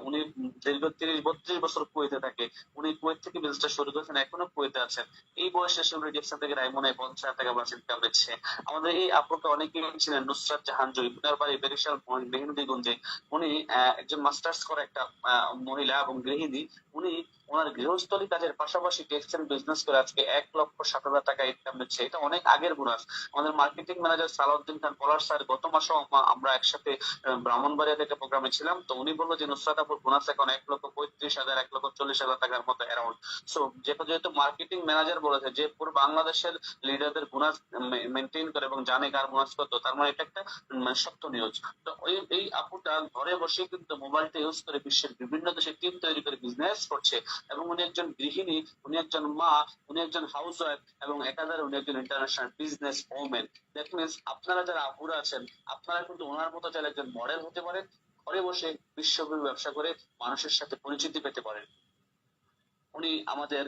উনি দীর্ঘ 30-32 বছর কুয়েতে থাকে। উনি কুয়েত থেকে বিজনেসটা শুরু করেছেন, এখনো কুয়েতে আছেন। এই বয়সে সে উনি ডিপসন থেকে ডায়মন্ডে 50,000 টাকা প্লাস ইনকাম দিচ্ছে। আমাদের এই আপুকে অনেকেই ছিলেন, নুসরাত জাহান জয়ী, ওনার বাড়ি বরিশাল মেহেন্দিগঞ্জে। উনি একজন মাস্টার্স করা একটা মহিলা এবং গৃহিণী। উনি ওনার গৃহস্থলী কাজের পাশাপাশি টেক্সটাইল বিজনেস করে আজকে 1,07,000 টাকা ইনকাম দিচ্ছে। এটা অনেক আগের বোনাস। আমাদের মার্কেটিং ম্যানেজার সালাউদ্দিন খান পলাশ স্যার, গত মাসেও আমরা একসাথে ব্রাহ্মণবাড়িয়া থেকে প্রোগ্রামে ছিলাম। তো উনি বললো যে নুসরাত আপুর বোনাস এখন 1,35,000, 1,40,000 টাকার মতো অ্যারাউন্ড। সো যেহেতু মার্কেটিং ম্যানেজার বলেছে যে পুরো বাংলাদেশের লিডারদের বোনাস মেনটেন করে এবং জানে কার বোনাস কত, তার মানে এটা একটা সত্য নিউজ। তো এই আপুটা ঘরে বসে কিন্তু মোবাইলটা ইউজ করে বিশ্বের বিভিন্ন দেশে টিম তৈরি করে বিজনেস করছে। এবং উনি একজন গৃহিণী, উনি একজন মা, উনি একজন হাউস ওয়াইফ, এবং একাধারে উনি একজন international business women. That means আপনারা যারা আপুরা আছেন, আপনারা কিন্তু ওনার মতো চাইলে একজন মডেল হতে পারেন, ঘরে বসে বিশ্বব্যাপী ব্যবসা করে মানুষের সাথে পরিচিতি পেতে পারেন। উনি আমাদের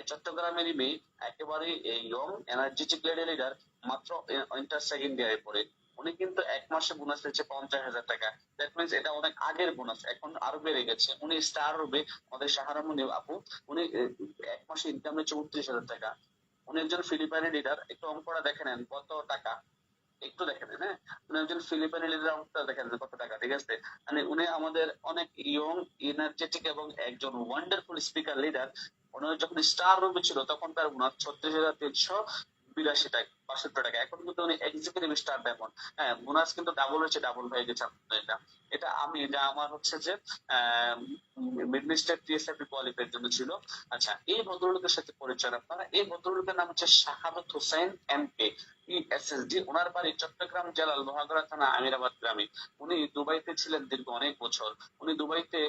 চট্টগ্রামেরই মেয়ে, একেবারে ইয়ং এনার্জেটিক লেডি লিডার, মাত্র ইন্টার সেকেন্ড ইয়ারে পড়ে। উনি কিন্তু 1 মাসে বোনাস পেয়েছে 50,000 টাকা। দ্যাট মিনস এটা অনেক আগের বোনাস, এখন আরো বেড়ে গেছে। উনি স্টার রূপে, আমাদের শাহারামুনি আপু, উনি 1 মাসে ইনকাম হচ্ছে 39,000 টাকা। উনি একজন ফিলিপাইনের লিডার। একটু অঙ্কটা দেখে নেন কত টাকা। একটু দেখেন, হ্যাঁ, উনি একজন ফিলিপাইনি লিডার, দেখেন কত টাকা, ঠিক আছে। মানে উনি আমাদের অনেক ইয়ং, এনার্জেটিক এবং একজন ওয়ান্ডারফুল স্পিকার লিডার। উনি যখন স্টার রুমে ছিল তখন তার 36,382 টাকা 62 টাকা। এখন কিন্তু উনি এক্সিকিউটিভ স্টার ডায়মন্ড। হ্যাঁ, বোনাস কিন্তু ডাবল হয়েছে, ডাবল হয়ে গেছে আপনাদের। এটা এটা আমি, এটা আমার হচ্ছে যে মিডল ইস্টের টিএসএফপি কোয়ালিফাইয়ের জন্য ছিল। আচ্ছা, এই ভদ্রলোকের সাথে পরিচয় আপনারা। এই ভদ্রলোকের নাম হচ্ছে শাহাদত হোসেন এমকে, ইএসএসডি। ওনার বাড়ি চট্টগ্রাম জেলা লোহাগড়া থানা আমিরাবাদ গ্রামে। উনি দুবাইতে ছিলেন দীর্ঘ অনেক বছর। উনি দুবাইতে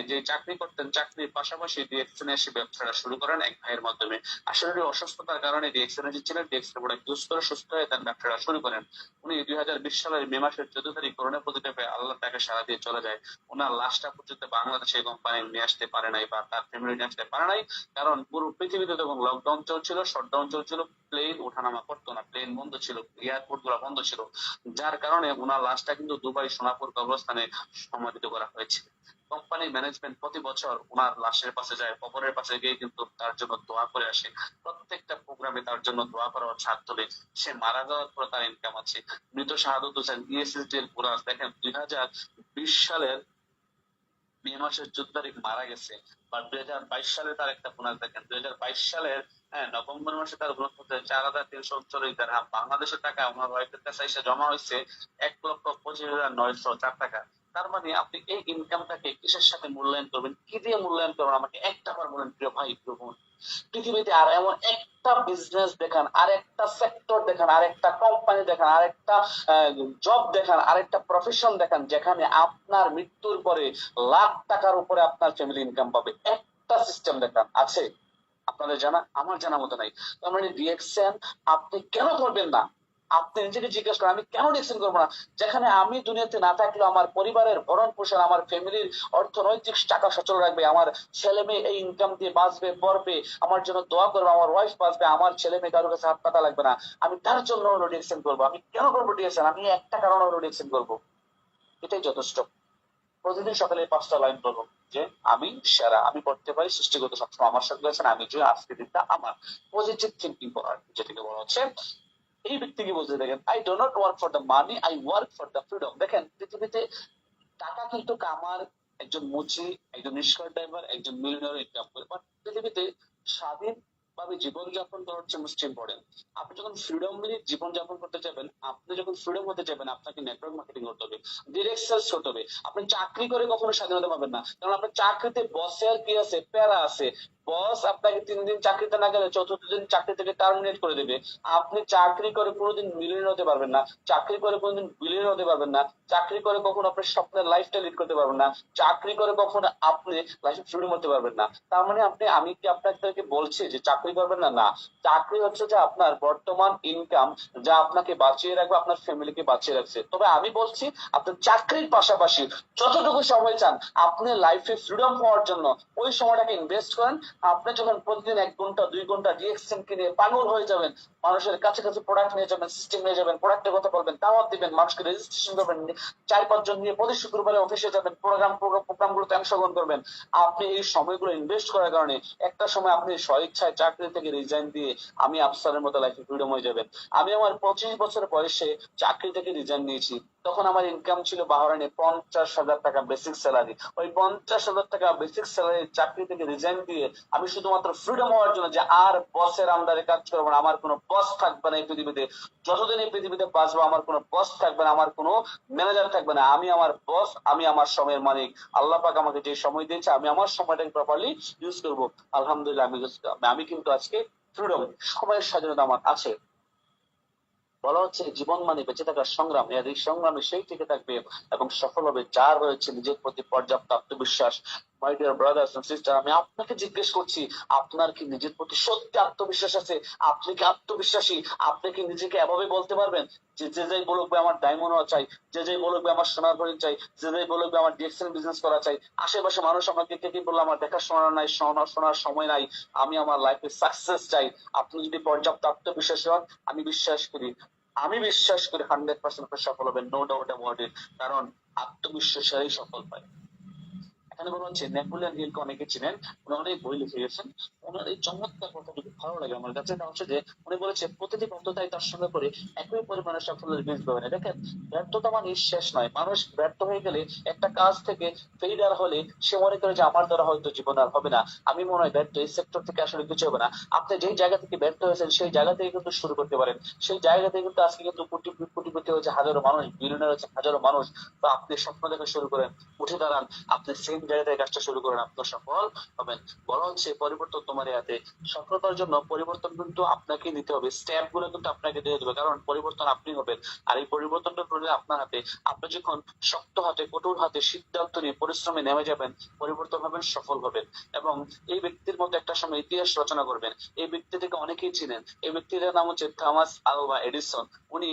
যে চাকরি করতেন, চাকরির পাশাপাশি ডিএক্সএন এসে ব্যবসাটা শুরু করেন এক ভাইয়ের মাধ্যমে। আসলে উনি অসুস্থতার কারণে ডিএক্সএন ছিলেন, ডিএক্সএন প্রোডাক্ট ইউজ করে সুস্থ হয়ে তার ব্যবসাটা শুরু করেন। উনি 2020 সালের মে মাসের 14 তারিখ করোনা পজিটিভ হয়ে আল্লাহ তাকে সারা দিয়ে চলে যায়। ওনার লাশটা পর্যন্ত বাংলাদেশে কোম্পানি নিয়ে আসতে পারে নাই বা তার ফ্যামিলি নিয়ে আসতে পারে নাই, কারণ পুরো পৃথিবীতে তখন লকডাউন চলছিল, শটডাউন চলছিল, প্লেন ওঠানামা করতো না, প্লেন বন্ধ ছিল, এয়ারপোর্ট গুলো বন্ধ ছিল। যার কারণে ওনার লাশটা কিন্তু দুবাই সোনাপুর কবরস্থানে সমাধিত করা হয়েছে। কোম্পানি ম্যানেজমেন্ট প্রতি বছর ওনার লাশের পাশে যায়, কবরের পাশে গিয়ে কিন্তু তার জন্য দোয়া করে আসে। প্রত্যেকটা প্রোগ্রামে তার জন্য দোয়া করা হচ্ছে হাত তুলে। সে মারা যাওয়ার পরে তার ইনকাম আছে। মৃত শাহাদত হোসেন ইএসএসডি এর পুরাস দেখেন 2020 সালের মে মাসের 14 তারিখ মারা গেছে। বা 2022 সালে তার একটা বোনাস দেখেন, 2022 সালের নভেম্বর মাসে তার বোনাস হচ্ছে 4,339 দিরহাম। বাংলাদেশের টাকা ওনার ওয়াইফের কাছে এসে জমা হয়েছে 1,25,904 টাকা। তার মানে আপনি এই ইনকামটাকে কিসের সাথে মূল্যায়ন করবেন, কি দিয়ে মূল্যায়ন করবেন, আমাকে একটা বার বলেন প্রিয় ভাই, প্রিয় বোন। পৃথিবীতে আর এমন একটা বিজনেস দেখান, আর একটা সেক্টর দেখান, আর একটা কোম্পানি দেখান, আর একটা জব দেখান, আর একটা প্রফেশন দেখান যেখানে আপনার মৃত্যুর পরে লাখ টাকার উপরে আপনার ফ্যামিলি ইনকাম পাবে। একটা সিস্টেম দেখান, আছে? আপনাদের জানা? আমার জানা মতো নাই। তার মানে রিয়েকশন আপনি কেন করবেন না? আপনি নিজেকে জিজ্ঞেস করেন, আমি কেন রিয়েকশন করবো না? যেখানে আমি দুনিয়াতে না থাকলেও আমার পরিবারের ভরণ পোষণ, আমার ফ্যামিলির অর্থনৈতিক টাকা সচল রাখবে, আমার ছেলে মেয়ে এই ইনকাম দিয়ে বাঁচবে, পড়বে, আমার জন্য দোয়া করবে, আমার ওয়াইফ বাঁচবে, আমার ছেলে মেয়ে কারোর কাছে হাত পাতা লাগবে না, আমি তার জন্য হলো রিয়েকশন করবো। আমি কেন করবো রিয়েকশন? আমি একটা কারণ হলো রিয়েকশন করবো, এটাই যথেষ্ট। প্রতিদিন সকালে 5টা লাইন বলবো যে আমি সেরা, আমি করতে পারি, সৃষ্টিগত সবসময় আমার সাথে আছেন, আমি যে আজকে দিনটা আমার। পজিটিভ থিঙ্কিং করার, যেটাকে বলা হচ্ছে। এই ব্যক্তিকে বলতে দেখেন, I do not work for the money, I work for the freedom. দেখেন পৃথিবীতে টাকা কিন্তু কামার, একজন মুচি, একজন রিক্সা ড্রাইভার, একজন মিলিয়নার ইনকাম করে, বাট পৃথিবীতে স্বাধীন ভাবে জীবন যাপন করা হচ্ছে মোস্ট ইম্পর্টেন্ট। আপনি যখন ফ্রিডমলি জীবন যাপন করতে চাইবেন, আপনি যখন ফ্রিডম হতে চাইবেন, আপনাকে নেটওয়ার্ক মার্কেটিং করতে হবে, ডিরেক্ট সেলস করতে হবে। আপনি চাকরি করে কখনো স্বাধীনতা পাবেন না, কারণ আপনার চাকরিতে বসের কি আছে, প্যারা আছে। বস আপনাকে 3 দিন চাকরিতে না গেলে 4th দিন চাকরি থেকে টার্মিনেট করে দেবে। আপনি চাকরি করে কোনোদিন মিলিয়নার হতে পারবেন না, চাকরি করে কোনোদিন বিলিয়নার হতে পারবেন না, চাকরি করে কখনো আপনার স্বপ্নের লাইফটা লিড করতে পারবেন না, চাকরি করে কখনো আপনি লাইফে ফ্রিডম হতে পারবেন না। তার মানে আমি কি আপনাদেরকে বলছি যে চাকরি করবেন না? না, চাকরি হচ্ছে যে আপনার বর্তমান ইনকাম, যা আপনাকে বাঁচিয়ে রাখবে, আপনার ফ্যামিলিকে বাঁচিয়ে রাখছে। তবে আমি বলছি আপনার চাকরির পাশাপাশি যতটুকু সময় চান আপনি লাইফে ফ্রিডম হওয়ার জন্য, ওই সময়টাকে ইনভেস্ট করেন। আপনি যখন প্রতিদিন 1 ঘন্টা 2 ঘন্টা ডিএক্সএন কিনে পাগল হয়ে যাবেন, মানুষের কাছে কাছে প্রোডাক্ট নিয়ে যাবেন, সিস্টেম নিয়ে যাবেন, প্রোডাক্টের কথা বলবেন, দাওয়াত দিবেন, মানুষকে রেজিস্ট্রেশন করবেন, 4-5 জন নিয়ে প্রতি শুক্রবারে অফিসে যাবেন, প্রোগ্রামগুলোতে অংশগ্রহণ করবেন। আপনি এই সময়গুলো ইনভেস্ট করার কারণে একটা সময় আপনি স্বইচ্ছায় চাকরি থেকে রিজাইন দিয়ে আমি আফসারের মতো লাইফে ফ্রিডম হয়ে যাবেন। আমি আমার 25 বছর বয়সে চাকরি থেকে রিজাইন নিয়েছি। তখন আমার ইনকাম ছিল বাহরাইনে 50,000 টাকা বেসিক স্যালারি। ওই 50,000 টাকা বেসিক স্যালারি চাকরি থেকে রিজাইন দিয়ে আমি শুধুমাত্র ফ্রিডম হওয়ার জন্য, যে আর বসের আন্ডারে কাজ করবো না, আমার কোনো বস থাকবে না এই পৃথিবীতে, যতদিন এই পৃথিবীতে বাঁচবো আমার কোনো বস থাকবে না, আমার কোনো ম্যানেজার থাকবে না, আমি আমার বস, আমি আমার সময়ের মালিক। আল্লাহ পাক আমাকে যে সময় দিয়েছে, আমি আমার সময়টাকে প্রপারলি ইউজ করবো। আলহামদুলিল্লাহ, আমি কিন্তু আজকে ফ্রিডম, সময়ের স্বাধীনতা আমার আছে। বলা হচ্ছে জীবন মানে বেঁচে থাকার সংগ্রাম, এই সংগ্রামে সেই টিকে থাকবে এবং সফল হবে যার রয়েছে নিজের প্রতি পর্যাপ্ত আত্মবিশ্বাস। My dear brothers and sister, আমি আপনাকে জিজ্ঞেস করছি, আপনার কি নিজের প্রতি সত্যি আত্মবিশ্বাস আছে? আপনি কি আত্মবিশ্বাসী? আপনি কি নিজেকে এভাবে বলতে পারবেন যে যে যাই বলুক আমার ডায়মন্ড হওয়া চাই, যে যাই বলুক আমার সোনার হরিণ চাই, যে যাই বলুক আমার ডিএক্সএল বিজনেস করা চাই, আশেপাশে মানুষ আমাকে কে কি বললো আমার দেখাশোনা নাই, শোনার সময় নাই, আমি আমার লাইফে সাকসেস চাই। আপনি যদি পর্যাপ্ত আত্মবিশ্বাসী হন, আমি বিশ্বাস করি 100% সফল হবে, নো ডাউট অ্যাবাউট ইট। কারণ আত্মবিশ্বাসেরই সফল পায়। এখানে বলা হচ্ছে নেপোলিয়ন হিলকে অনেকে চিনেন, উনি অনেক বই লিখে গেছেন। ওনার এই চমৎকার কথাটি খুব ভালো লাগে আমার কাছে। তা হচ্ছে যে উনি বলেছে প্রতিটি ব্যর্থতাই তার সঙ্গে করে একই পরিমাণে সাফল্যের বীজ বয়ে। দেখেন, ব্যর্থতা মানে শেষ নয়। মানুষ ব্যর্থ হয়ে গেলে, একটা কাজ থেকে ফেইলিয়ার হলে সে মনে করে যে আমার দ্বারা হয়তো জীবন আর হবে না, আমি মনে হয় ব্যর্থ, এই সেক্টর থেকে আসলে কিছু হবে না। আপনি যেই জায়গা থেকে ব্যর্থ হয়েছেন সেই জায়গা থেকে কিন্তু শুরু করতে পারেন। সেই জায়গা থেকে কিন্তু আজকে কিন্তু কোটিপতি হয়েছে হাজারো মানুষ, বিলিয়নার হয়েছে হাজারো মানুষ। তো আপনি স্বপ্ন দেখা শুরু করেন, উঠে দাঁড়ান, আপনি সেম জায়গা থেকে কাজটা শুরু করেন, আপনি সফল হবেন। বলা হচ্ছে পরিবর্তন তোমার হাতে। সফলতার জন্য পরিবর্তন কিন্তু আপনাকে নিতে হবে, স্টেপ গুলো কিন্তু আপনাকে দিয়ে দেবে, কারণ পরিবর্তন আপনি হবেন। আর এই পরিবর্তনটা করলে আপনার হাতে। আপনি যখন শক্ত হাতে, কঠোর হাতে সিদ্ধান্ত নিয়ে পরিশ্রমে নেমে যাবেন, পরিবর্তন হবেন, সফল হবেন। এবং এই ব্যক্তির মতো একটা সময় ইতিহাস রচনা করবেন। এই ব্যক্তি থেকে অনেকেই চিনেন। এই ব্যক্তির নাম হচ্ছে থমাস আলভা এডিসন। উনি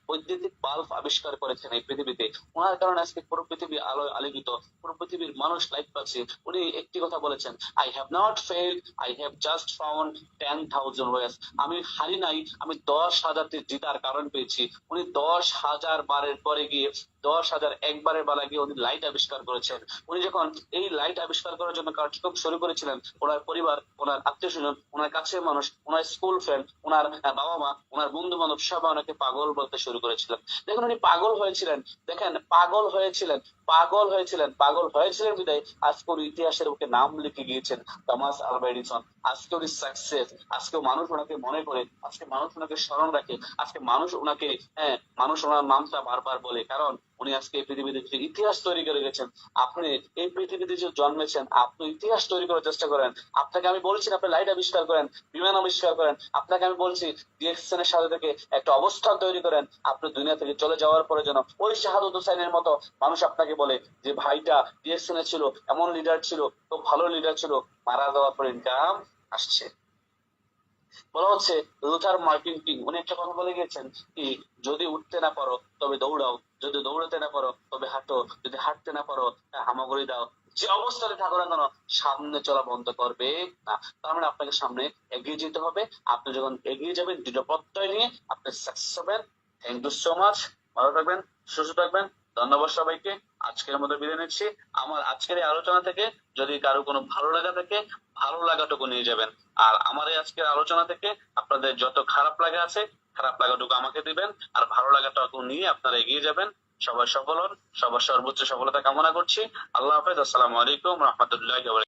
বৈদ্যুতিক বাল্ব আবিষ্কার করেছেন এই পৃথিবীতে। ওনার কারণে আজকে পুরো পৃথিবী আলোয় আলোকিত, পুরো পৃথিবীর মানুষ লাইট পাচ্ছে। উনি একটি কথা বলেছেন, I have not failed, I have just found 10,000 ways. আমি হারি নাই, আমি 10,000টি জিতার কারণ পেয়েছি। উনি 10,000 বারের পরে গিয়ে 10,000 একবারের বেলা গিয়ে উনি লাইট আবিষ্কার করেছেন। উনি যখন এই লাইট আবিষ্কার করার জন্য কার্যক্রম শুরু করেছিলেন, ওনার পরিবার, ওনার আত্মীয় স্বজন, ওনার কাছের মানুষ, ওনার স্কুল ফ্রেন্ড, ওনার বাবা মা, ওনার বন্ধু বান্ধব সবাই ওনাকে পাগল বলতে শুরু করেছিলেন। দেখুন, উনি পাগল হয়েছিলেন। দেখেন, পাগল হয়েছিলেন বিদায় আজকে ওর ইতিহাসের বুকে নাম লিখে গিয়েছেন থমাস আলভা এডিসন। আজকে ওর সাকসেস, আজকে মানুষ ওনাকে মনে করে, আজকে মানুষ ওনাকে স্মরণ রাখে, আজকে মানুষ ওনাকে, মানুষ ওনার নামটা বারবার বলে, কারণ উনি আজকে এই পৃথিবীতে যে ইতিহাস তৈরি করে গেছেন। আপনি এই পৃথিবীতে যে জন্মেছেন, আপনি ইতিহাস তৈরি করার চেষ্টা করেন। আপনাকে আমি বলছি আপনি লাইট আবিষ্কার করেন, বিমান আবিষ্কার করেন। আপনাকে আমি বলছি ডিএক্সএন এর সাথে থেকে একটা অবস্থান তৈরি করেন। আপনি দুনিয়া থেকে চলে যাওয়ার পরে যেন ওই শাহাদত হোসাইনের মতো মানুষ আপনাকে বলে যে ভাইটা ডিএক্সএন এ ছিল, এমন লিডার ছিল, তো ভালো লিডার ছিল, মারা যাওয়ার পর ইনকাম আসছে। বলা হচ্ছে লুথার মার্টিন কিং, উনি একটা কথা বলে গিয়েছেন কি, যদি উঠতে না পারো তবে দৌড়াও, যদি দৌড়াতে না পারো তবে হাঁটো, যদি হাঁটতে না পারো হামাগুড়ি দাও। যে অবস্থাতে থাকো না কেন, সামনে চলা বন্ধ করবে না। তার মানে আপনাকে সামনে এগিয়ে যেতে হবে। আপনি যখন এগিয়ে যাবেন দৃঢ় প্রত্যয় নিয়ে, আপনি সাকসেস হবেন। Thank you so much. ভালো থাকবেন, সুস্থ থাকবেন। ধন্যবাদ সবাইকে। আজকের মতো বিদায় নিচ্ছি। আমার আজকের এই আলোচনা থেকে যদি কারো কোনো ভালো লাগা থাকে, ভালো লাগাটুকু নিয়ে যাবেন। আর আমার এই আজকের আলোচনা থেকে আপনাদের যত খারাপ লাগা আছে, খারাপ লাগাটুকু আমাকে দিবেন। আর ভালো লাগাটুকু নিয়ে আপনারা এগিয়ে যাবেন। সবাই সফল হন, সবার সর্বোচ্চ সফলতা কামনা করছি। আল্লাহ হাফেজ। আসসালামু আলাইকুম রহমতুল্লাহ।